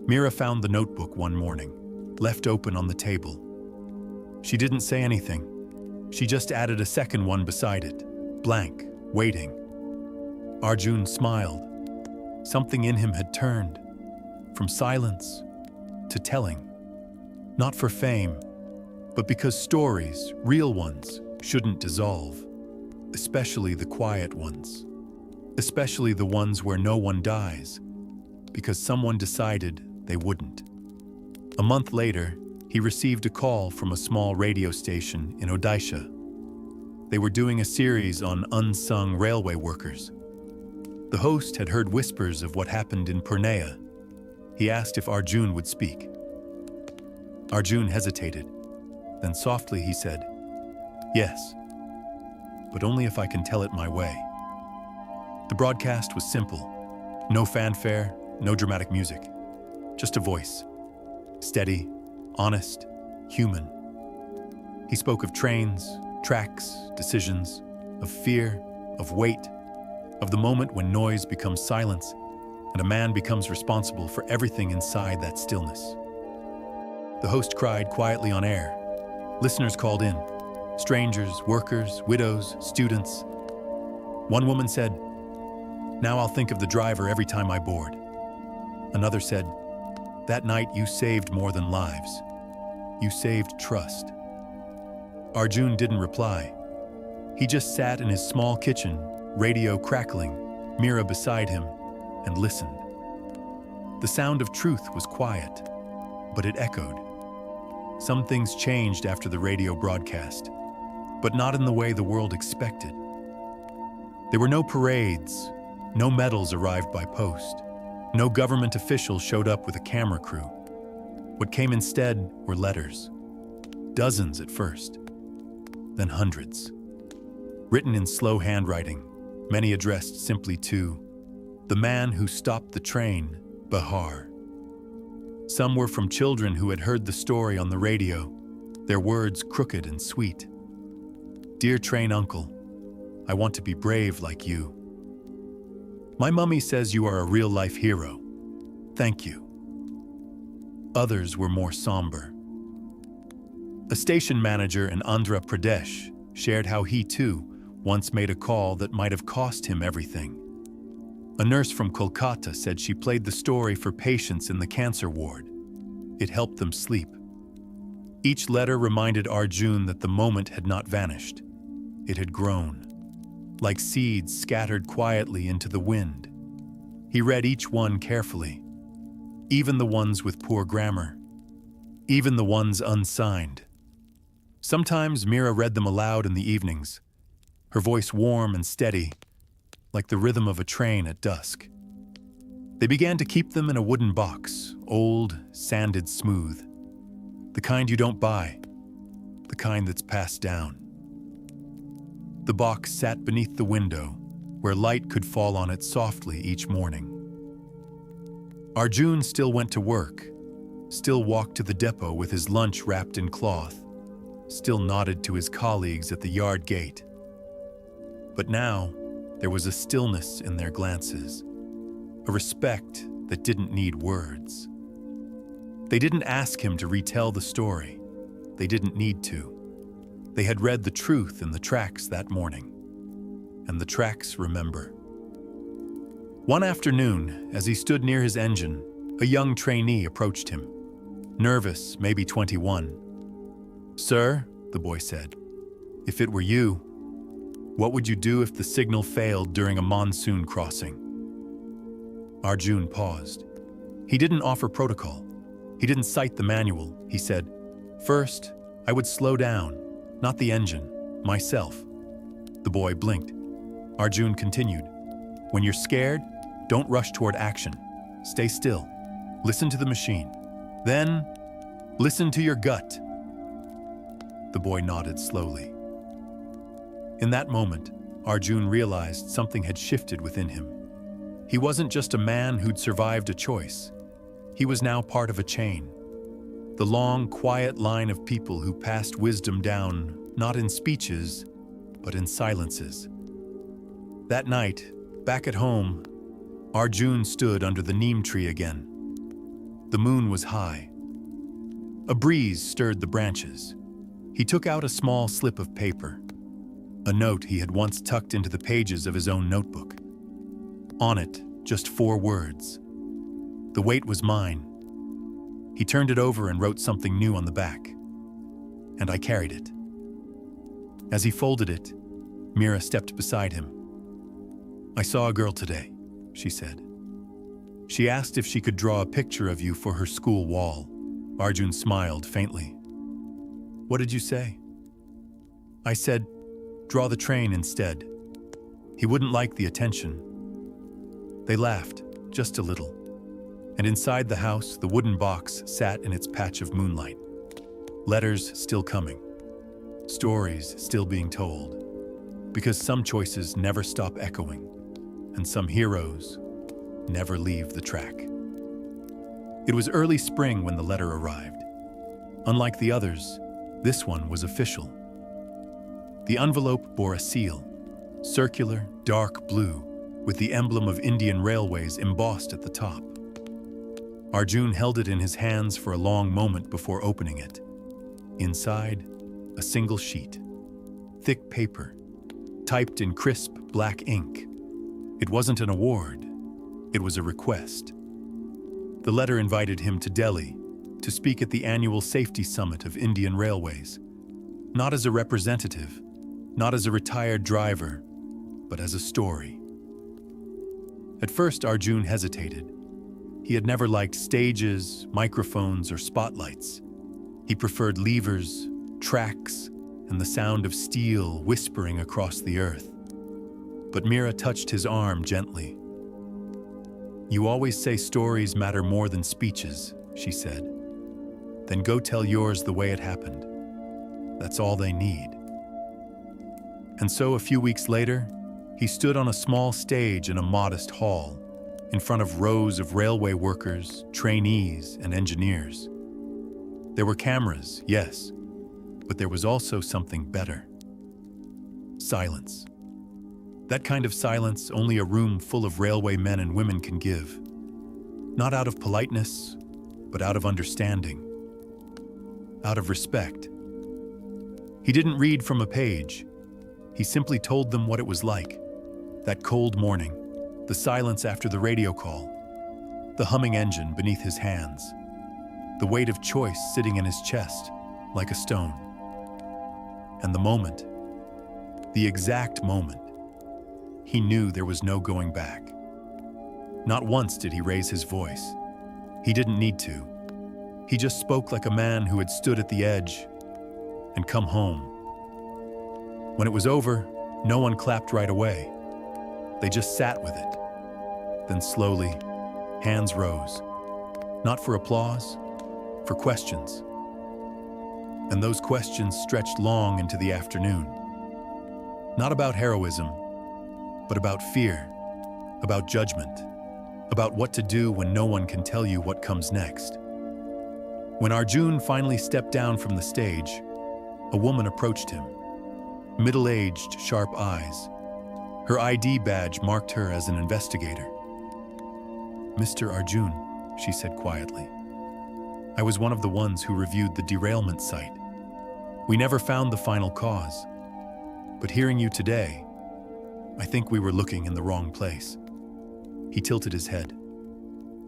Mira found the notebook one morning, left open on the table. She didn't say anything. She just added a second one beside it, blank, waiting. Arjun smiled. Something in him had turned, from silence to telling. Not for fame, but because stories, real ones, shouldn't dissolve, especially the quiet ones, especially the ones where no one dies, because someone decided they wouldn't. A month later, he received a call from a small radio station in Odisha. They were doing a series on unsung railway workers. The host had heard whispers of what happened in Purnea. He asked if Arjun would speak. Arjun hesitated. Then softly he said, "Yes, but only if I can tell it my way." The broadcast was simple. No fanfare, no dramatic music. Just a voice. Steady, honest, human. He spoke of trains, tracks, decisions, of fear, of weight, of the moment when noise becomes silence and a man becomes responsible for everything inside that stillness. The host cried quietly on air. Listeners called in. Strangers, workers, widows, students. One woman said, "Now I'll think of the driver every time I board." Another said, "That night you saved more than lives. You saved trust." Arjun didn't reply. He just sat in his small kitchen, radio crackling, Mira beside him, and listened. The sound of truth was quiet, but it echoed. Some things changed after the radio broadcast, but not in the way the world expected. There were no parades, no medals arrived by post, no government official showed up with a camera crew. What came instead were letters. Dozens at first, then hundreds. Written in slow handwriting, many addressed simply to the man who stopped the train, Bahar. Some were from children who had heard the story on the radio, their words crooked and sweet. "Dear train uncle, I want to be brave like you. My mummy says you are a real-life hero. Thank you." Others were more somber. A station manager in Andhra Pradesh shared how he, too, once made a call that might have cost him everything. A nurse from Kolkata said she played the story for patients in the cancer ward. It helped them sleep. Each letter reminded Arjun that the moment had not vanished. It had grown, like seeds scattered quietly into the wind. He read each one carefully, even the ones with poor grammar, even the ones unsigned. Sometimes Mira read them aloud in the evenings, her voice warm and steady, like the rhythm of a train at dusk. They began to keep them in a wooden box, old, sanded smooth. The kind you don't buy, the kind that's passed down. The box sat beneath the window, where light could fall on it softly each morning. Arjun still went to work, still walked to the depot with his lunch wrapped in cloth, still nodded to his colleagues at the yard gate. But now, there was a stillness in their glances, a respect that didn't need words. They didn't ask him to retell the story. They didn't need to. They had read the truth in the tracks that morning, and the tracks remember. One afternoon, as he stood near his engine, a young trainee approached him, nervous, maybe 21. "Sir," the boy said, "if it were you, what would you do if the signal failed during a monsoon crossing?" Arjun paused. He didn't offer protocol. He didn't cite the manual. He said, "First, I would slow down, not the engine, myself." The boy blinked. Arjun continued, "When you're scared, don't rush toward action. Stay still. Listen to the machine. Then, listen to your gut." The boy nodded slowly. In that moment, Arjun realized something had shifted within him. He wasn't just a man who'd survived a choice. He was now part of a chain. The long, quiet line of people who passed wisdom down, not in speeches, but in silences. That night, back at home, Arjun stood under the neem tree again. The moon was high. A breeze stirred the branches. He took out a small slip of paper, a note he had once tucked into the pages of his own notebook. On it, just 4 words. The weight was mine. He turned it over and wrote something new on the back. And I carried it. As he folded it, Mira stepped beside him. "I saw a girl today," she said. "She asked if she could draw a picture of you for her school wall." Arjun smiled faintly. "What did you say?" "I said, draw the train instead." He wouldn't like the attention. They laughed, just a little. And inside the house, the wooden box sat in its patch of moonlight. Letters still coming. Stories still being told. Because some choices never stop echoing, and some heroes never leave the track. It was early spring when the letter arrived. Unlike the others, This one was official. The envelope bore a seal, circular, dark blue, with the emblem of Indian Railways embossed at the top. Arjun held it in his hands for a long moment before opening it. Inside, a single sheet. Thick paper, typed in crisp black ink. It wasn't an award, it was a request. The letter invited him to Delhi to speak at the annual Safety Summit of Indian Railways, not as a representative, not as a retired driver, but as a story. At first, Arjun hesitated. He had never liked stages, microphones, or spotlights. He preferred levers, tracks, and the sound of steel whispering across the earth. But Mira touched his arm gently. "You always say stories matter more than speeches," she said. "Then go tell yours the way it happened. That's all they need." And so a few weeks later, he stood on a small stage in a modest hall, in front of rows of railway workers, trainees, and engineers. There were cameras, yes, but there was also something better. Silence. That kind of silence only a room full of railway men and women can give. Not out of politeness, but out of understanding. Out of respect. He didn't read from a page. He simply told them what it was like. That cold morning, the silence after the radio call, the humming engine beneath his hands, the weight of choice sitting in his chest like a stone. And the moment, the exact moment, he knew there was no going back. Not once did he raise his voice. He didn't need to. He just spoke like a man who had stood at the edge and come home. When it was over, no one clapped right away. They just sat with it. Then slowly, hands rose. Not for applause, for questions. And those questions stretched long into the afternoon. Not about heroism, but about fear, about judgment, about what to do when no one can tell you what comes next. When Arjun finally stepped down from the stage, a woman approached him. Middle-aged, sharp eyes. Her ID badge marked her as an investigator. "Mr. Arjun," she said quietly. "I was one of the ones who reviewed the derailment site. We never found the final cause. But hearing you today, I think we were looking in the wrong place." He tilted his head.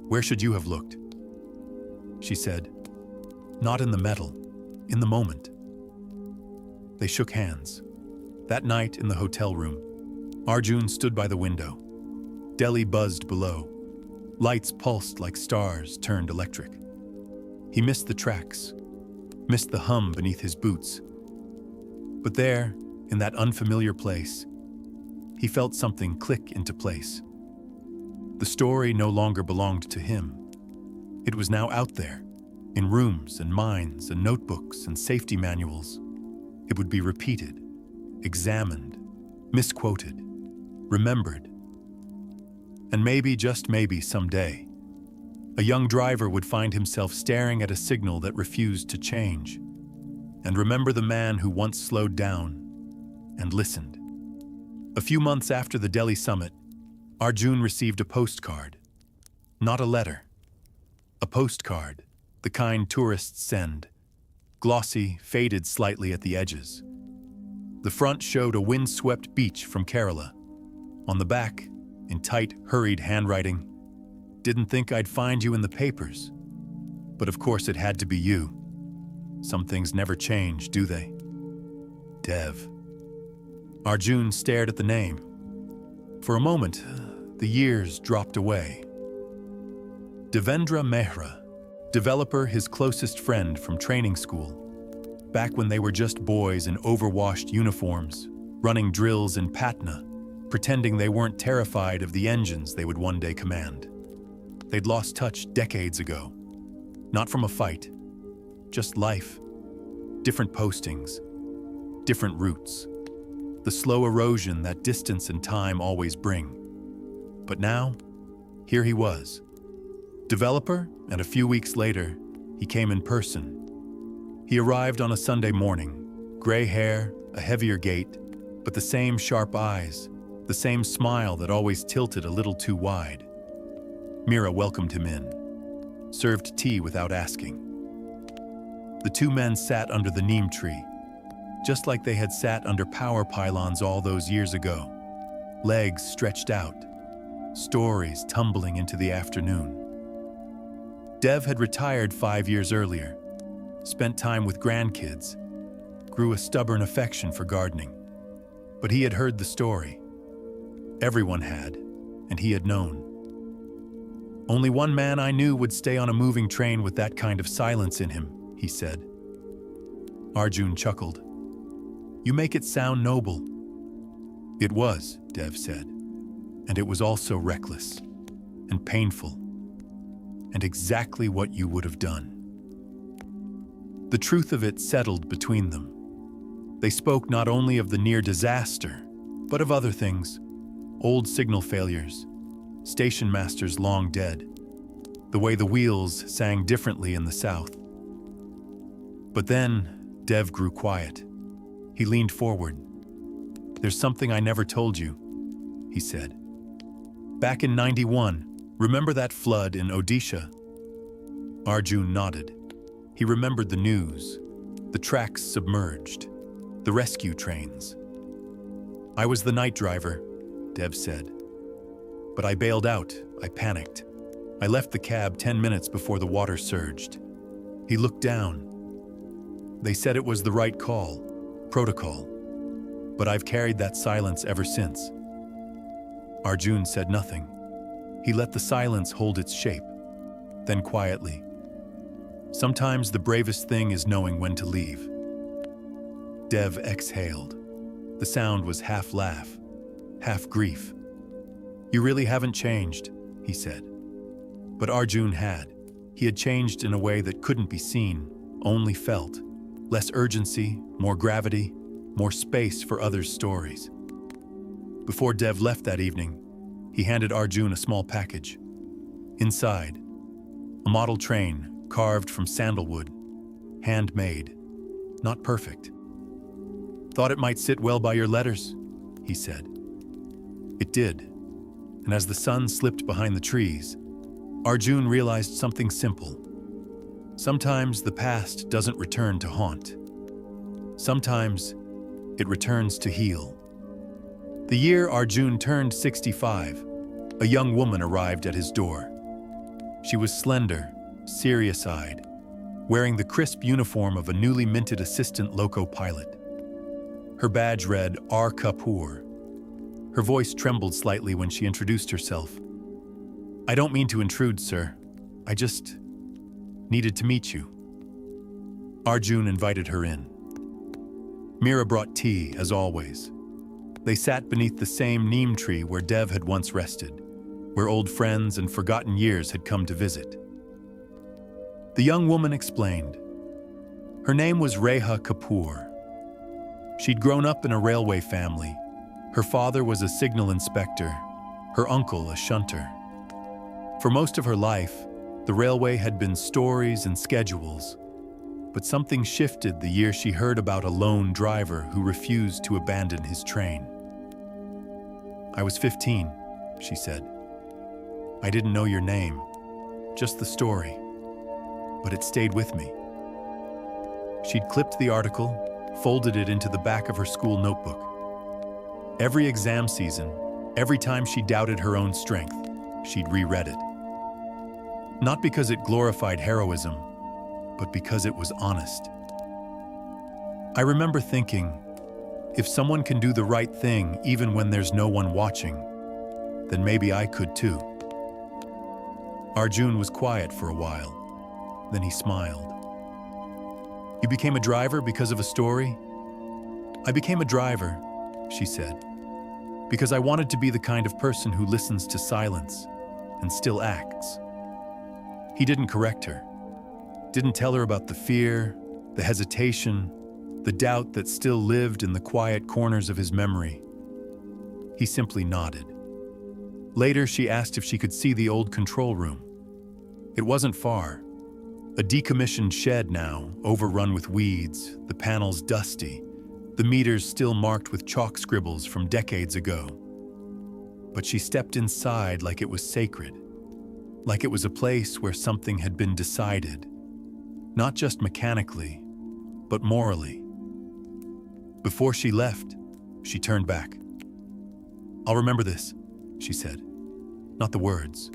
"Where should you have looked?" She said, "Not in the metal, in the moment." They shook hands. That night in the hotel room, Arjun stood by the window. Delhi buzzed below. Lights pulsed like stars turned electric. He missed the tracks, missed the hum beneath his boots. But there, in that unfamiliar place, he felt something click into place. The story no longer belonged to him. It was now out there, in rooms and minds and notebooks and safety manuals. It would be repeated, examined, misquoted, remembered. And maybe, just maybe, someday, a young driver would find himself staring at a signal that refused to change, and remember the man who once slowed down and listened. A few months after the Delhi summit, Arjun received a postcard. Not a letter. A postcard, the kind tourists send. Glossy, faded slightly at the edges. The front showed a windswept beach from Kerala. On the back, in tight, hurried handwriting, "Didn't think I'd find you in the papers. But of course it had to be you. Some things never change, do they? Dev." Arjun stared at the name. For a moment, the years dropped away. Devendra Mehra, developer, his closest friend from training school, back when they were just boys in overwashed uniforms, running drills in Patna, pretending they weren't terrified of the engines they would one day command. They'd lost touch decades ago. Not from a fight, just life. Different postings, different routes. The slow erosion that distance and time always bring. But now, here he was. Developer, and a few weeks later, he came in person. He arrived on a Sunday morning, gray hair, a heavier gait, but the same sharp eyes, the same smile that always tilted a little too wide. Mira welcomed him in, served tea without asking. The two men sat under the neem tree, just like they had sat under power pylons all those years ago, legs stretched out, stories tumbling into the afternoon. Dev had retired 5 years earlier, spent time with grandkids, grew a stubborn affection for gardening. But he had heard the story. Everyone had, and he had known. "Only one man I knew would stay on a moving train with that kind of silence in him," he said. Arjun chuckled. "You make it sound noble." "It was," Dev said, "and it was also reckless and painful and exactly what you would have done." The truth of it settled between them. They spoke not only of the near disaster, but of other things, old signal failures, station masters long dead, the way the wheels sang differently in the south. But then, Dev grew quiet. He leaned forward. "There's something I never told you," he said. "Back in '91, remember that flood in Odisha?" Arjun nodded. He remembered the news, the tracks submerged, the rescue trains. "I was the night driver," Dev said. "But I bailed out, I panicked. I left the cab 10 minutes before the water surged." He looked down. "They said it was the right call, protocol. But I've carried that silence ever since." Arjun said nothing. He let the silence hold its shape. Then quietly, "Sometimes the bravest thing is knowing when to leave." Dev exhaled. The sound was half laugh, half grief. "You really haven't changed," he said. But Arjun had. He had changed in a way that couldn't be seen, only felt. Less urgency, more gravity, more space for others' stories. Before Dev left that evening, he handed Arjun a small package. Inside, a model train carved from sandalwood, handmade, not perfect. "Thought it might sit well by your letters," he said. It did, and as the sun slipped behind the trees, Arjun realized something simple. Sometimes the past doesn't return to haunt. Sometimes it returns to heal. The year Arjun turned 65, a young woman arrived at his door. She was slender, serious-eyed, wearing the crisp uniform of a newly minted assistant loco pilot. Her badge read R. Kapoor. Her voice trembled slightly when she introduced herself. "I don't mean to intrude, sir. I just needed to meet you." Arjun invited her in. Mira brought tea, as always. They sat beneath the same neem tree where Dev had once rested, where old friends and forgotten years had come to visit. The young woman explained. Her name was Reha Kapoor. She'd grown up in a railway family. Her father was a signal inspector, her uncle a shunter. For most of her life, the railway had been stories and schedules, but something shifted the year she heard about a lone driver who refused to abandon his train. "I was 15, she said. "I didn't know your name, just the story, but it stayed with me." She'd clipped the article, folded it into the back of her school notebook. Every exam season, every time she doubted her own strength, she'd reread it. Not because it glorified heroism, but because it was honest. I remember thinking, if someone can do the right thing even when there's no one watching, then maybe I could too. Arjun was quiet for a while. Then he smiled. "You became a driver because of a story?" "I became a driver," she said, "because I wanted to be the kind of person who listens to silence and still acts." He didn't correct her, didn't tell her about the fear, the hesitation, the doubt that still lived in the quiet corners of his memory. He simply nodded. Later, she asked if she could see the old control room. It wasn't far, A decommissioned shed now, overrun with weeds, the panels dusty, the meters still marked with chalk scribbles from decades ago. But she stepped inside like it was sacred, like it was a place where something had been decided, not just mechanically, but morally. Before she left, she turned back. "I'll remember this," she said. Not the words,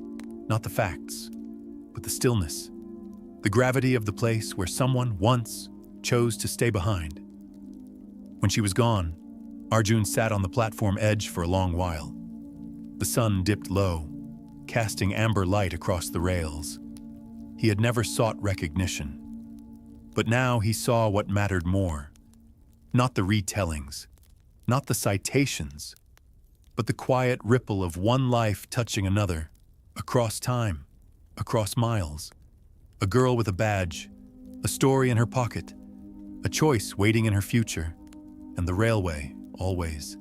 not the facts, but the stillness, the gravity of the place where someone once chose to stay behind. When she was gone, Arjun sat on the platform edge for a long while. The sun dipped low, casting amber light across the rails. He had never sought recognition, but now he saw what mattered more. Not the retellings, not the citations, but the quiet ripple of one life touching another, across time, across miles. A girl with a badge, a story in her pocket, a choice waiting in her future, and the railway, always,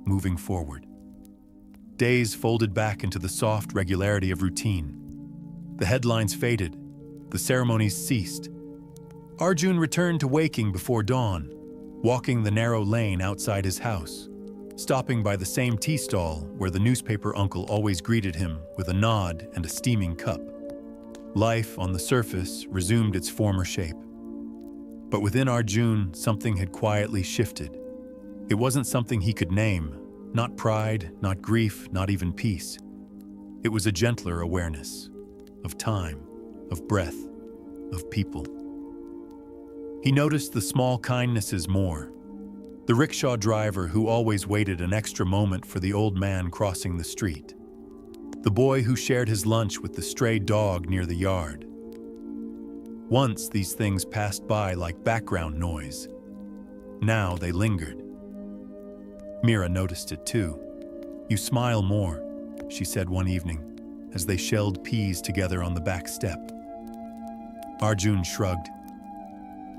moving forward. Days folded back into the soft regularity of routine. The headlines faded, the ceremonies ceased. Arjun returned to waking before dawn, walking the narrow lane outside his house, stopping by the same tea stall where the newspaper uncle always greeted him with a nod and a steaming cup. Life on the surface resumed its former shape. But within Arjun, something had quietly shifted. It wasn't something he could name, not pride, not grief, not even peace. It was a gentler awareness of time, of breath, of people. He noticed the small kindnesses more. The rickshaw driver who always waited an extra moment for the old man crossing the street. The boy who shared his lunch with the stray dog near the yard. Once these things passed by like background noise. Now they lingered. Mira noticed it too. "You smile more," she said one evening, as they shelled peas together on the back step. Arjun shrugged.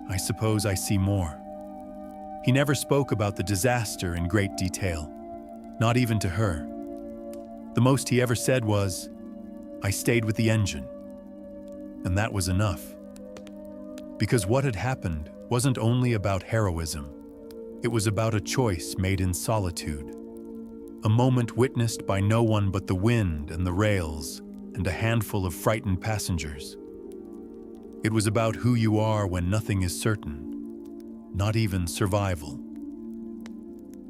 "I suppose I see more." He never spoke about the disaster in great detail, not even to her. The most he ever said was, "I stayed with the engine." And that was enough. Because what had happened wasn't only about heroism. It was about a choice made in solitude. A moment witnessed by no one but the wind and the rails and a handful of frightened passengers. It was about who you are when nothing is certain, not even survival.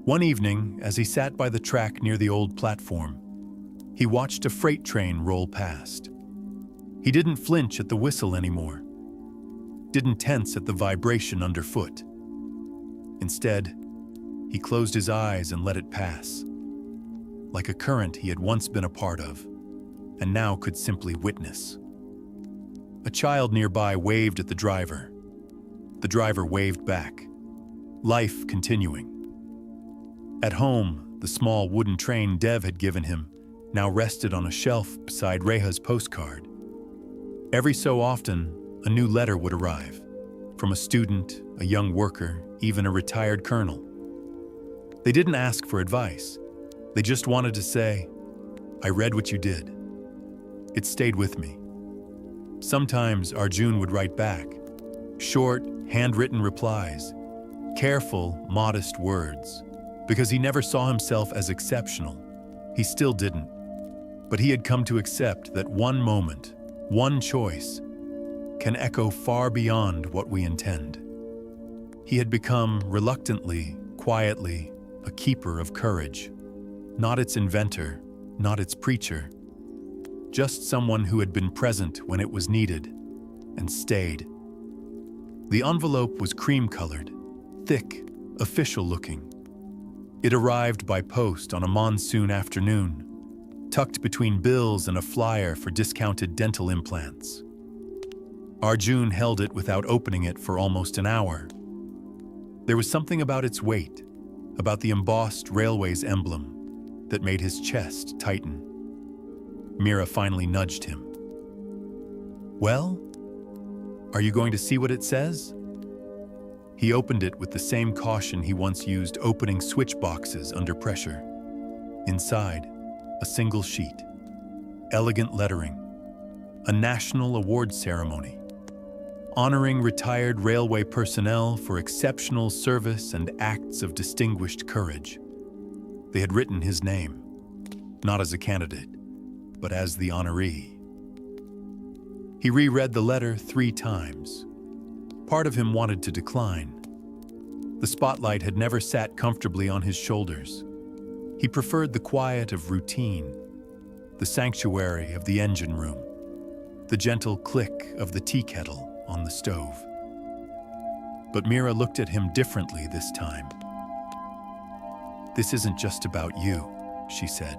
One evening, as he sat by the track near the old platform, he watched a freight train roll past. He didn't flinch at the whistle anymore, didn't tense at the vibration underfoot. Instead, he closed his eyes and let it pass, like a current he had once been a part of, and now could simply witness. A child nearby waved at the driver. The driver waved back, life continuing. At home, the small wooden train Dev had given him now rested on a shelf beside Reha's postcard. Every so often, a new letter would arrive, from a student, a young worker, even a retired colonel. They didn't ask for advice. They just wanted to say, "I read what you did." It stayed with me. Sometimes Arjun would write back, short, handwritten replies, careful, modest words, because he never saw himself as exceptional. He still didn't. But he had come to accept that one moment, one choice, can echo far beyond what we intend. He had become, reluctantly, quietly, a keeper of courage. Not its inventor, not its preacher. Just someone who had been present when it was needed, and stayed. The envelope was cream-colored, thick, official-looking. It arrived by post on a monsoon afternoon, tucked between bills and a flyer for discounted dental implants. Arjun held it without opening it for almost an hour. There was something about its weight, about the embossed railway's emblem, that made his chest tighten. Mira finally nudged him. "Well, are you going to see what it says?" He opened it with the same caution he once used opening switch boxes under pressure. Inside, a single sheet. Elegant lettering. A national awards ceremony. honoring retired railway personnel for exceptional service and acts of distinguished courage. They had written his name, not as a candidate, but as the honoree. He reread the letter 3 times. Part of him wanted to decline. The spotlight had never sat comfortably on his shoulders. He preferred the quiet of routine, the sanctuary of the engine room, the gentle click of the tea kettle on the stove. But Mira looked at him differently this time. "This isn't just about you," she said.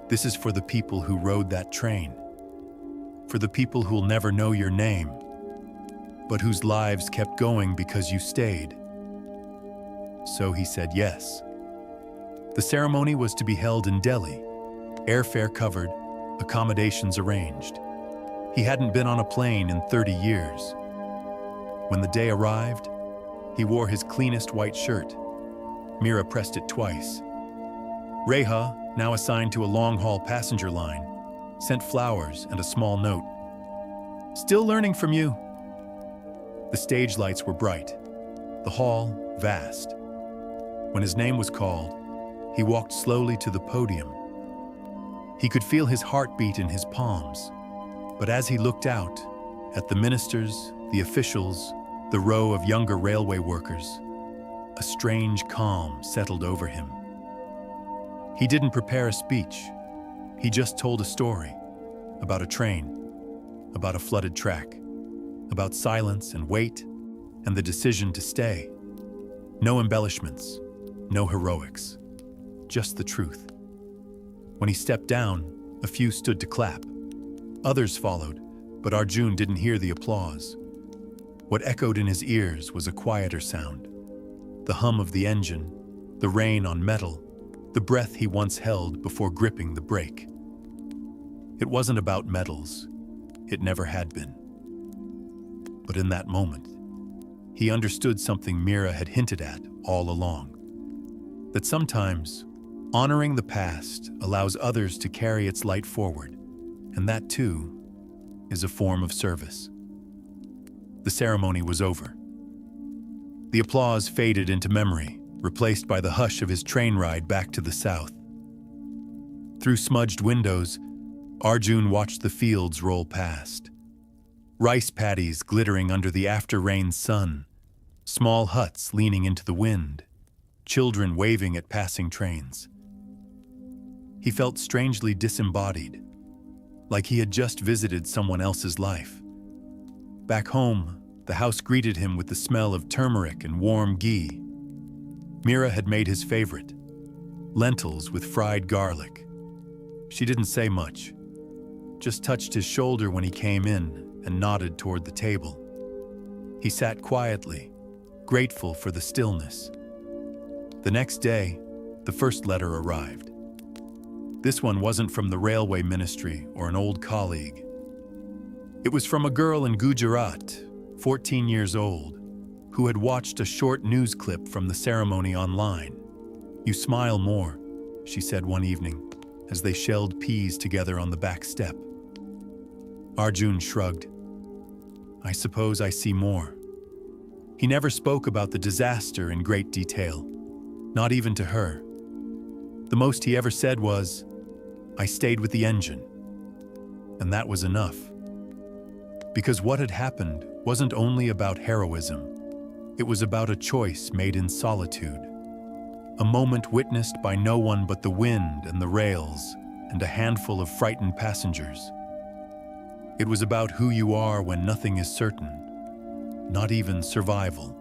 "This is for the people who rode that train, for the people who'll never know your name, but whose lives kept going because you stayed." So he said yes. The ceremony was to be held in Delhi, airfare covered, accommodations arranged. He hadn't been on a plane in 30 years. When the day arrived, he wore his cleanest white shirt. Mira pressed it twice. Reha, now assigned to a long-haul passenger line, sent flowers and a small note. "Still learning from you." The stage lights were bright, the hall vast. When his name was called, he walked slowly to the podium. He could feel his heartbeat in his palms, but as he looked out at the ministers, the officials, the row of younger railway workers, a strange calm settled over him. He didn't prepare a speech. He just told a story about a train, about a flooded track, about silence and weight and the decision to stay. No embellishments, no heroics, just the truth. When he stepped down, a few stood to clap. Others followed, but Arjun didn't hear the applause. What echoed in his ears was a quieter sound. The hum of the engine, the rain on metal, the breath he once held before gripping the brake. It wasn't about medals. It never had been. But in that moment, he understood something Mira had hinted at all along. That sometimes, honoring the past allows others to carry its light forward, and that too is a form of service. The ceremony was over. The applause faded into memory, replaced by the hush of his train ride back to the south. Through smudged windows, Arjun watched the fields roll past. Rice paddies glittering under the after-rain sun, small huts leaning into the wind, children waving at passing trains. He felt strangely disembodied, like he had just visited someone else's life. Back home, the house greeted him with the smell of turmeric and warm ghee. Mira had made his favorite, lentils with fried garlic. She didn't say much, just touched his shoulder when he came in and nodded toward the table. He sat quietly, grateful for the stillness. The next day, the first letter arrived. This one wasn't from the railway ministry or an old colleague. It was from a girl in Gujarat, 14 years old, who had watched a short news clip from the ceremony online. "You smile more," she said one evening, as they shelled peas together on the back step. Arjun shrugged. "I suppose I see more." He never spoke about the disaster in great detail, not even to her. The most he ever said was, "I stayed with the engine." And that was enough. Because what had happened wasn't only about heroism. It was about a choice made in solitude. A moment witnessed by no one but the wind and the rails and a handful of frightened passengers. It was about who you are when nothing is certain, not even survival.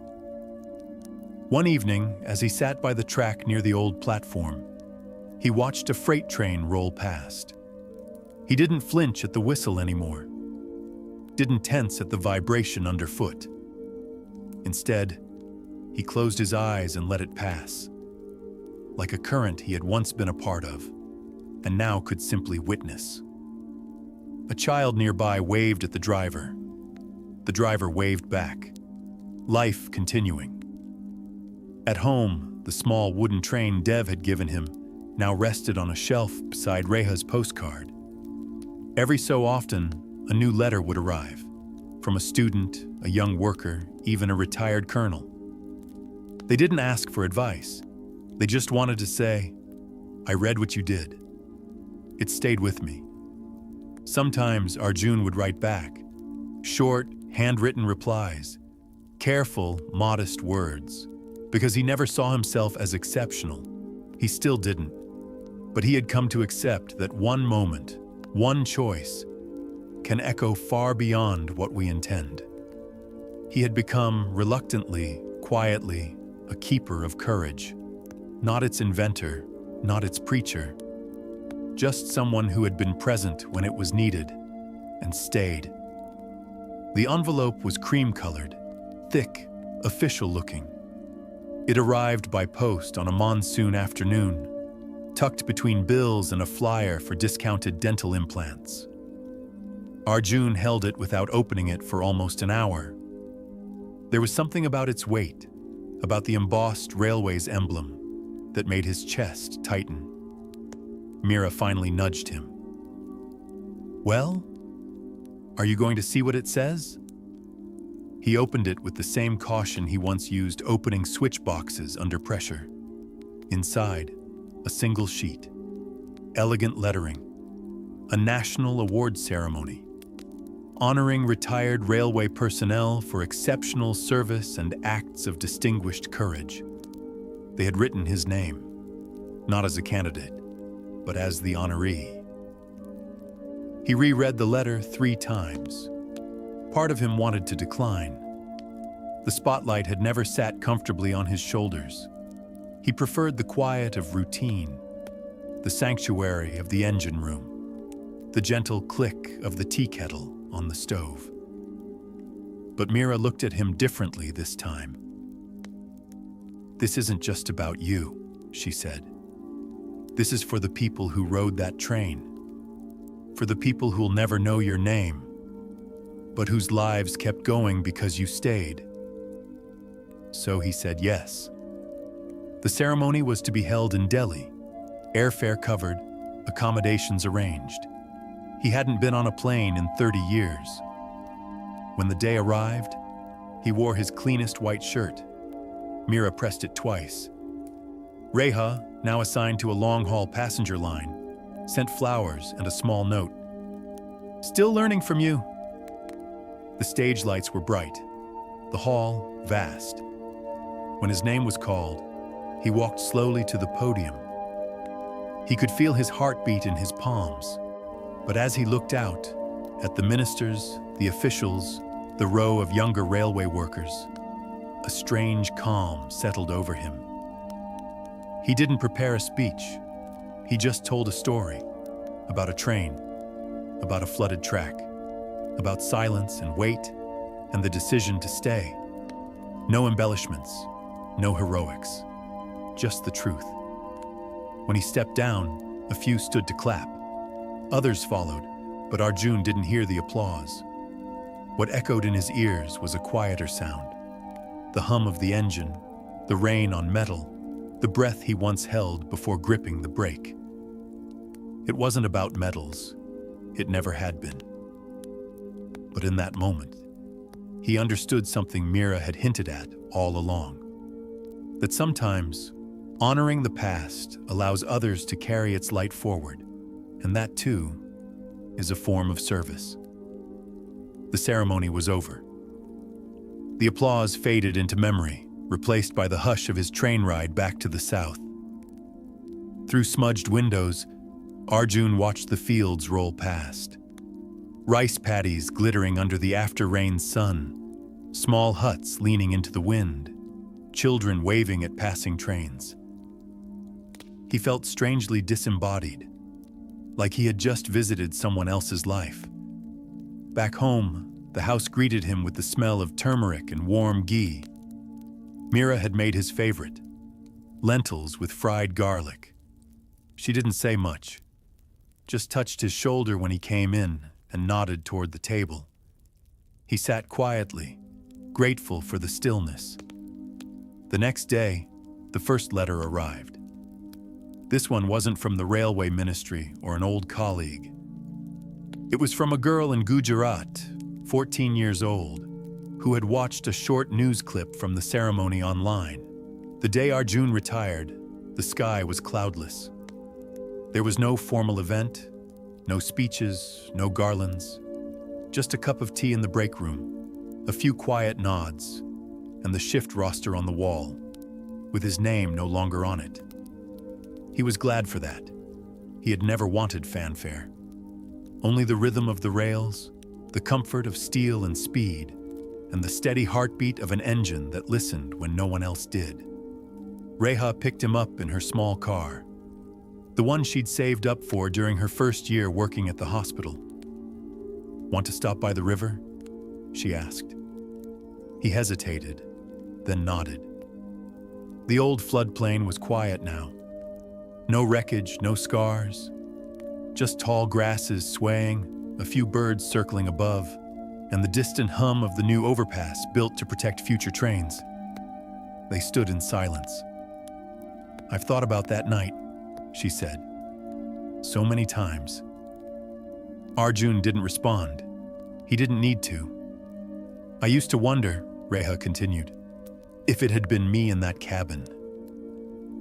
One evening, as he sat by the track near the old platform, he watched a freight train roll past. He didn't flinch at the whistle anymore, didn't tense at the vibration underfoot. Instead, he closed his eyes and let it pass, like a current he had once been a part of, and now could simply witness. A child nearby waved at the driver. The driver waved back, life continuing. At home, the small wooden train Dev had given him now rested on a shelf beside Reha's postcard. Every so often, a new letter would arrive, from a student, a young worker, even a retired colonel. They didn't ask for advice. They just wanted to say, "I read what you did." It stayed with me. Sometimes Arjun would write back, short, handwritten replies, careful, modest words, because he never saw himself as exceptional. He still didn't. But he had come to accept that one moment, one choice, can echo far beyond what we intend. He had become, reluctantly, quietly, a keeper of courage. Not its inventor, not its preacher. Just someone who had been present when it was needed, and stayed. The envelope was cream-colored, thick, official-looking. It arrived by post on a monsoon afternoon, tucked between bills and a flyer for discounted dental implants. Arjun held it without opening it for almost an hour. There was something about its weight, about the embossed railway's emblem, that made his chest tighten. Mira finally nudged him. "Well, are you going to see what it says?" He opened it with the same caution he once used opening switch boxes under pressure. Inside, a single sheet. Elegant lettering. A national award ceremony. Honoring retired railway personnel for exceptional service and acts of distinguished courage. They had written his name, not as a candidate, but as the honoree. He reread the letter 3 times. Part of him wanted to decline. The spotlight had never sat comfortably on his shoulders. He preferred the quiet of routine, the sanctuary of the engine room, the gentle click of the tea kettle on the stove. But Mira looked at him differently this time. "This isn't just about you," she said. "This is for the people who rode that train, for the people who'll never know your name, but whose lives kept going because you stayed." So he said yes. The ceremony was to be held in Delhi, airfare covered, accommodations arranged. He hadn't been on a plane in 30 years. When the day arrived, he wore his cleanest white shirt. Mira pressed it twice. Reha, now assigned to a long-haul passenger line, sent flowers and a small note. "Still learning from you." The stage lights were bright, the hall vast. When his name was called, he walked slowly to the podium. He could feel his heartbeat in his palms, but as he looked out at the ministers, the officials, the row of younger railway workers, a strange calm settled over him. He didn't prepare a speech. He just told a story about a train, about a flooded track, about silence and weight and the decision to stay. No embellishments, no heroics, just the truth. When he stepped down, a few stood to clap. Others followed, but Arjun didn't hear the applause. What echoed in his ears was a quieter sound. The hum of the engine, the rain on metal, the breath he once held before gripping the brake. It wasn't about medals. It never had been. But in that moment, he understood something Mira had hinted at all along. That sometimes, honoring the past allows others to carry its light forward, and that, too, is a form of service. The ceremony was over. The applause faded into memory, replaced by the hush of his train ride back to the south. Through smudged windows, Arjun watched the fields roll past. Rice paddies glittering under the after-rain sun, small huts leaning into the wind, children waving at passing trains. He felt strangely disembodied, like he had just visited someone else's life. Back home, the house greeted him with the smell of turmeric and warm ghee. Mira had made his favorite, lentils with fried garlic. She didn't say much, just touched his shoulder when he came in and nodded toward the table. He sat quietly, grateful for the stillness. The next day, the first letter arrived. This one wasn't from the railway ministry or an old colleague. It was from a girl in Gujarat, 14 years old, who had watched a short news clip from the ceremony online. The day Arjun retired, the sky was cloudless. There was no formal event, no speeches, no garlands, just a cup of tea in the break room, a few quiet nods, and the shift roster on the wall, with his name no longer on it. He was glad for that. He had never wanted fanfare. Only the rhythm of the rails, the comfort of steel and speed, and the steady heartbeat of an engine that listened when no one else did. Reha picked him up in her small car, the one she'd saved up for during her first year working at the hospital. "Want to stop by the river?" she asked. He hesitated, then nodded. The old floodplain was quiet now. No wreckage, no scars, just tall grasses swaying, a few birds circling above, and the distant hum of the new overpass built to protect future trains. They stood in silence. "I've thought about that night," she said. "So many times." Arjun didn't respond. He didn't need to. "I used to wonder," Reha continued, "if it had been me in that cabin.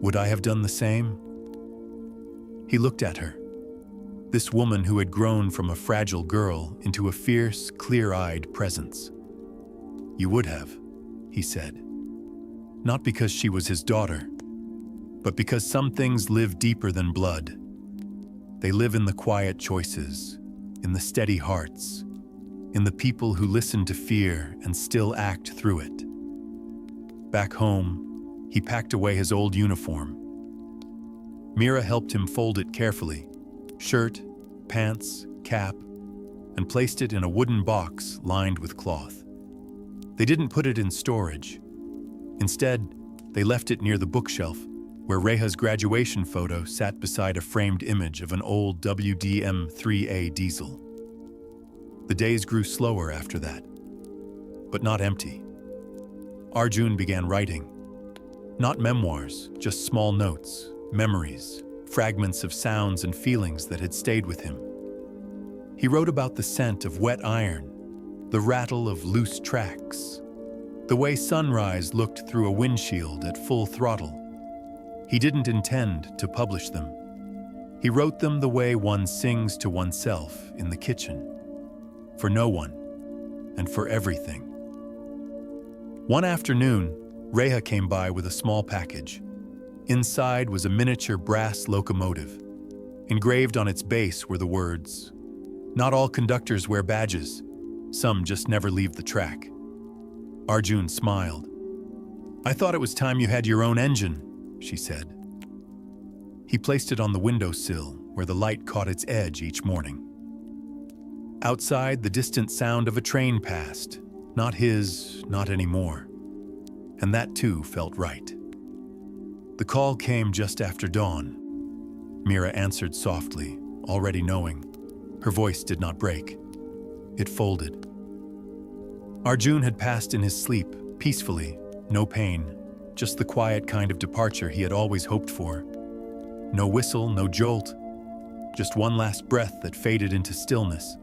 Would I have done the same?" He looked at her, this woman who had grown from a fragile girl into a fierce, clear-eyed presence. "You would have," he said. Not because she was his daughter, but because some things live deeper than blood. They live in the quiet choices, in the steady hearts, in the people who listen to fear and still act through it. Back home, he packed away his old uniform. Mira helped him fold it carefully, shirt, pants, cap, and placed it in a wooden box lined with cloth. They didn't put it in storage. Instead, they left it near the bookshelf, where Reha's graduation photo sat beside a framed image of an old WDM-3A diesel. The days grew slower after that, but not empty. Arjun began writing. Not memoirs, just small notes, memories, fragments of sounds and feelings that had stayed with him. He wrote about the scent of wet iron, the rattle of loose tracks, the way sunrise looked through a windshield at full throttle. He didn't intend to publish them. He wrote them the way one sings to oneself in the kitchen, for no one and for everything. One afternoon, Reha came by with a small package. Inside was a miniature brass locomotive. Engraved on its base were the words, "Not all conductors wear badges. Some just never leave the track." Arjun smiled. "I thought it was time you had your own engine," she said. He placed it on the windowsill where the light caught its edge each morning. Outside, the distant sound of a train passed. Not his, not anymore. And that too felt right. The call came just after dawn. Mira answered softly, already knowing. Her voice did not break. It folded. Arjun had passed in his sleep, peacefully, no pain, just the quiet kind of departure he had always hoped for. No whistle, no jolt, just one last breath that faded into stillness.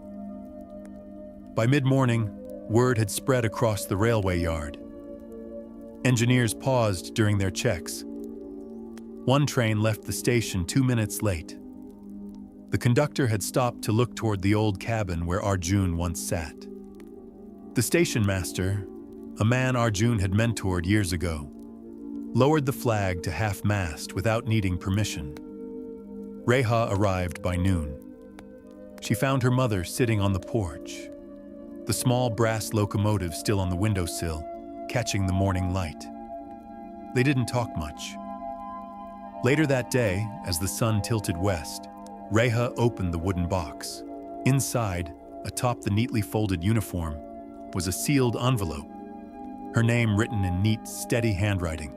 By mid-morning, word had spread across the railway yard. Engineers paused during their checks. One train left the station 2 minutes late. The conductor had stopped to look toward the old cabin where Arjun once sat. The station master, a man Arjun had mentored years ago, lowered the flag to half-mast without needing permission. Reha arrived by noon. She found her mother sitting on the porch, the small brass locomotive still on the windowsill, catching the morning light. They didn't talk much. Later that day, as the sun tilted west, Reha opened the wooden box. Inside, atop the neatly folded uniform, was a sealed envelope, her name written in neat, steady handwriting.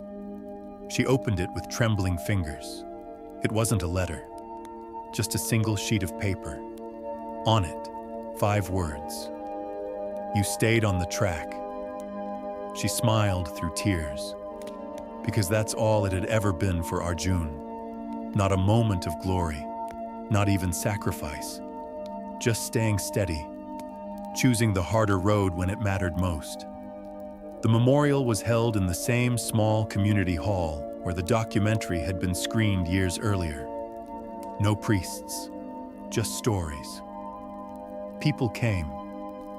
She opened it with trembling fingers. It wasn't a letter, just a single sheet of paper. On it, 5 words. "You stayed on the track." She smiled through tears, because that's all it had ever been for Arjun. Not a moment of glory, not even sacrifice, just staying steady, choosing the harder road when it mattered most. The memorial was held in the same small community hall where the documentary had been screened years earlier. No priests, just stories. People came.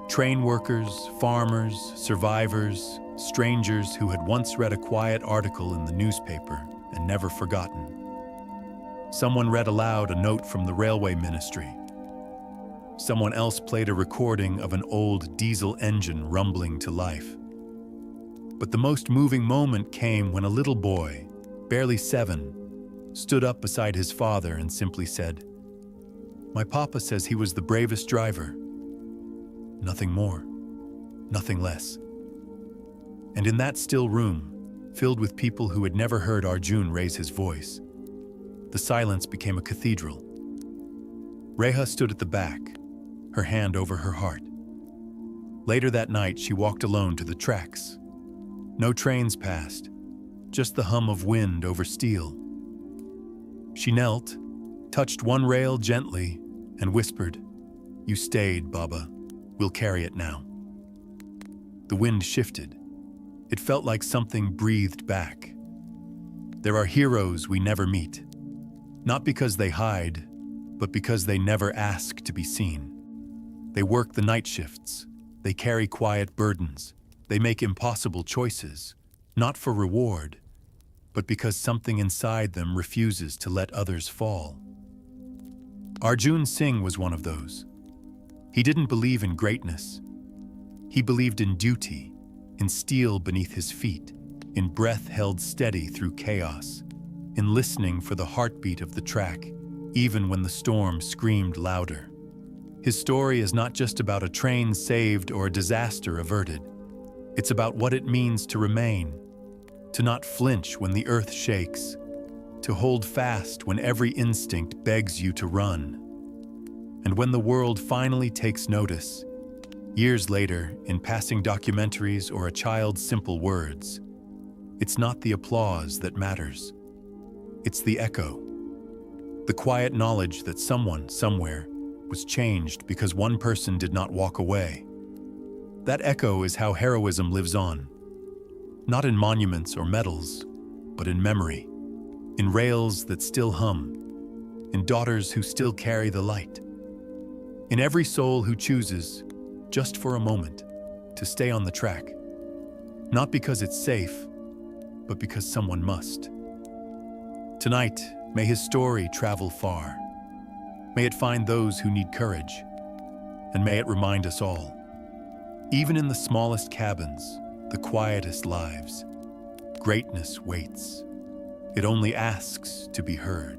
Train workers, farmers, survivors, strangers who had once read a quiet article in the newspaper and never forgotten. Someone read aloud a note from the railway ministry. Someone else played a recording of an old diesel engine rumbling to life. But the most moving moment came when a little boy, barely 7, stood up beside his father and simply said, "My papa says he was the bravest driver." Nothing more, nothing less. And in that still room, filled with people who had never heard Arjun raise his voice, the silence became a cathedral. Reha stood at the back, her hand over her heart. Later that night, she walked alone to the tracks. No trains passed, just the hum of wind over steel. She knelt, touched one rail gently, and whispered, "You stayed, Baba. We'll carry it now." The wind shifted. It felt like something breathed back. There are heroes we never meet, not because they hide, but because they never ask to be seen. They work the night shifts. They carry quiet burdens. They make impossible choices, not for reward, but because something inside them refuses to let others fall. Arjun Singh was one of those. He didn't believe in greatness. He believed in duty, in steel beneath his feet, in breath held steady through chaos, in listening for the heartbeat of the track, even when the storm screamed louder. His story is not just about a train saved or a disaster averted. It's about what it means to remain, to not flinch when the earth shakes, to hold fast when every instinct begs you to run. And when the world finally takes notice, years later, in passing documentaries or a child's simple words, it's not the applause that matters. It's the echo, the quiet knowledge that someone, somewhere, was changed because one person did not walk away. That echo is how heroism lives on, not in monuments or medals, but in memory, in rails that still hum, in daughters who still carry the light, in every soul who chooses, just for a moment, to stay on the track, not because it's safe, but because someone must. Tonight, may his story travel far. May it find those who need courage, and may it remind us all, even in the smallest cabins, the quietest lives, greatness waits. It only asks to be heard.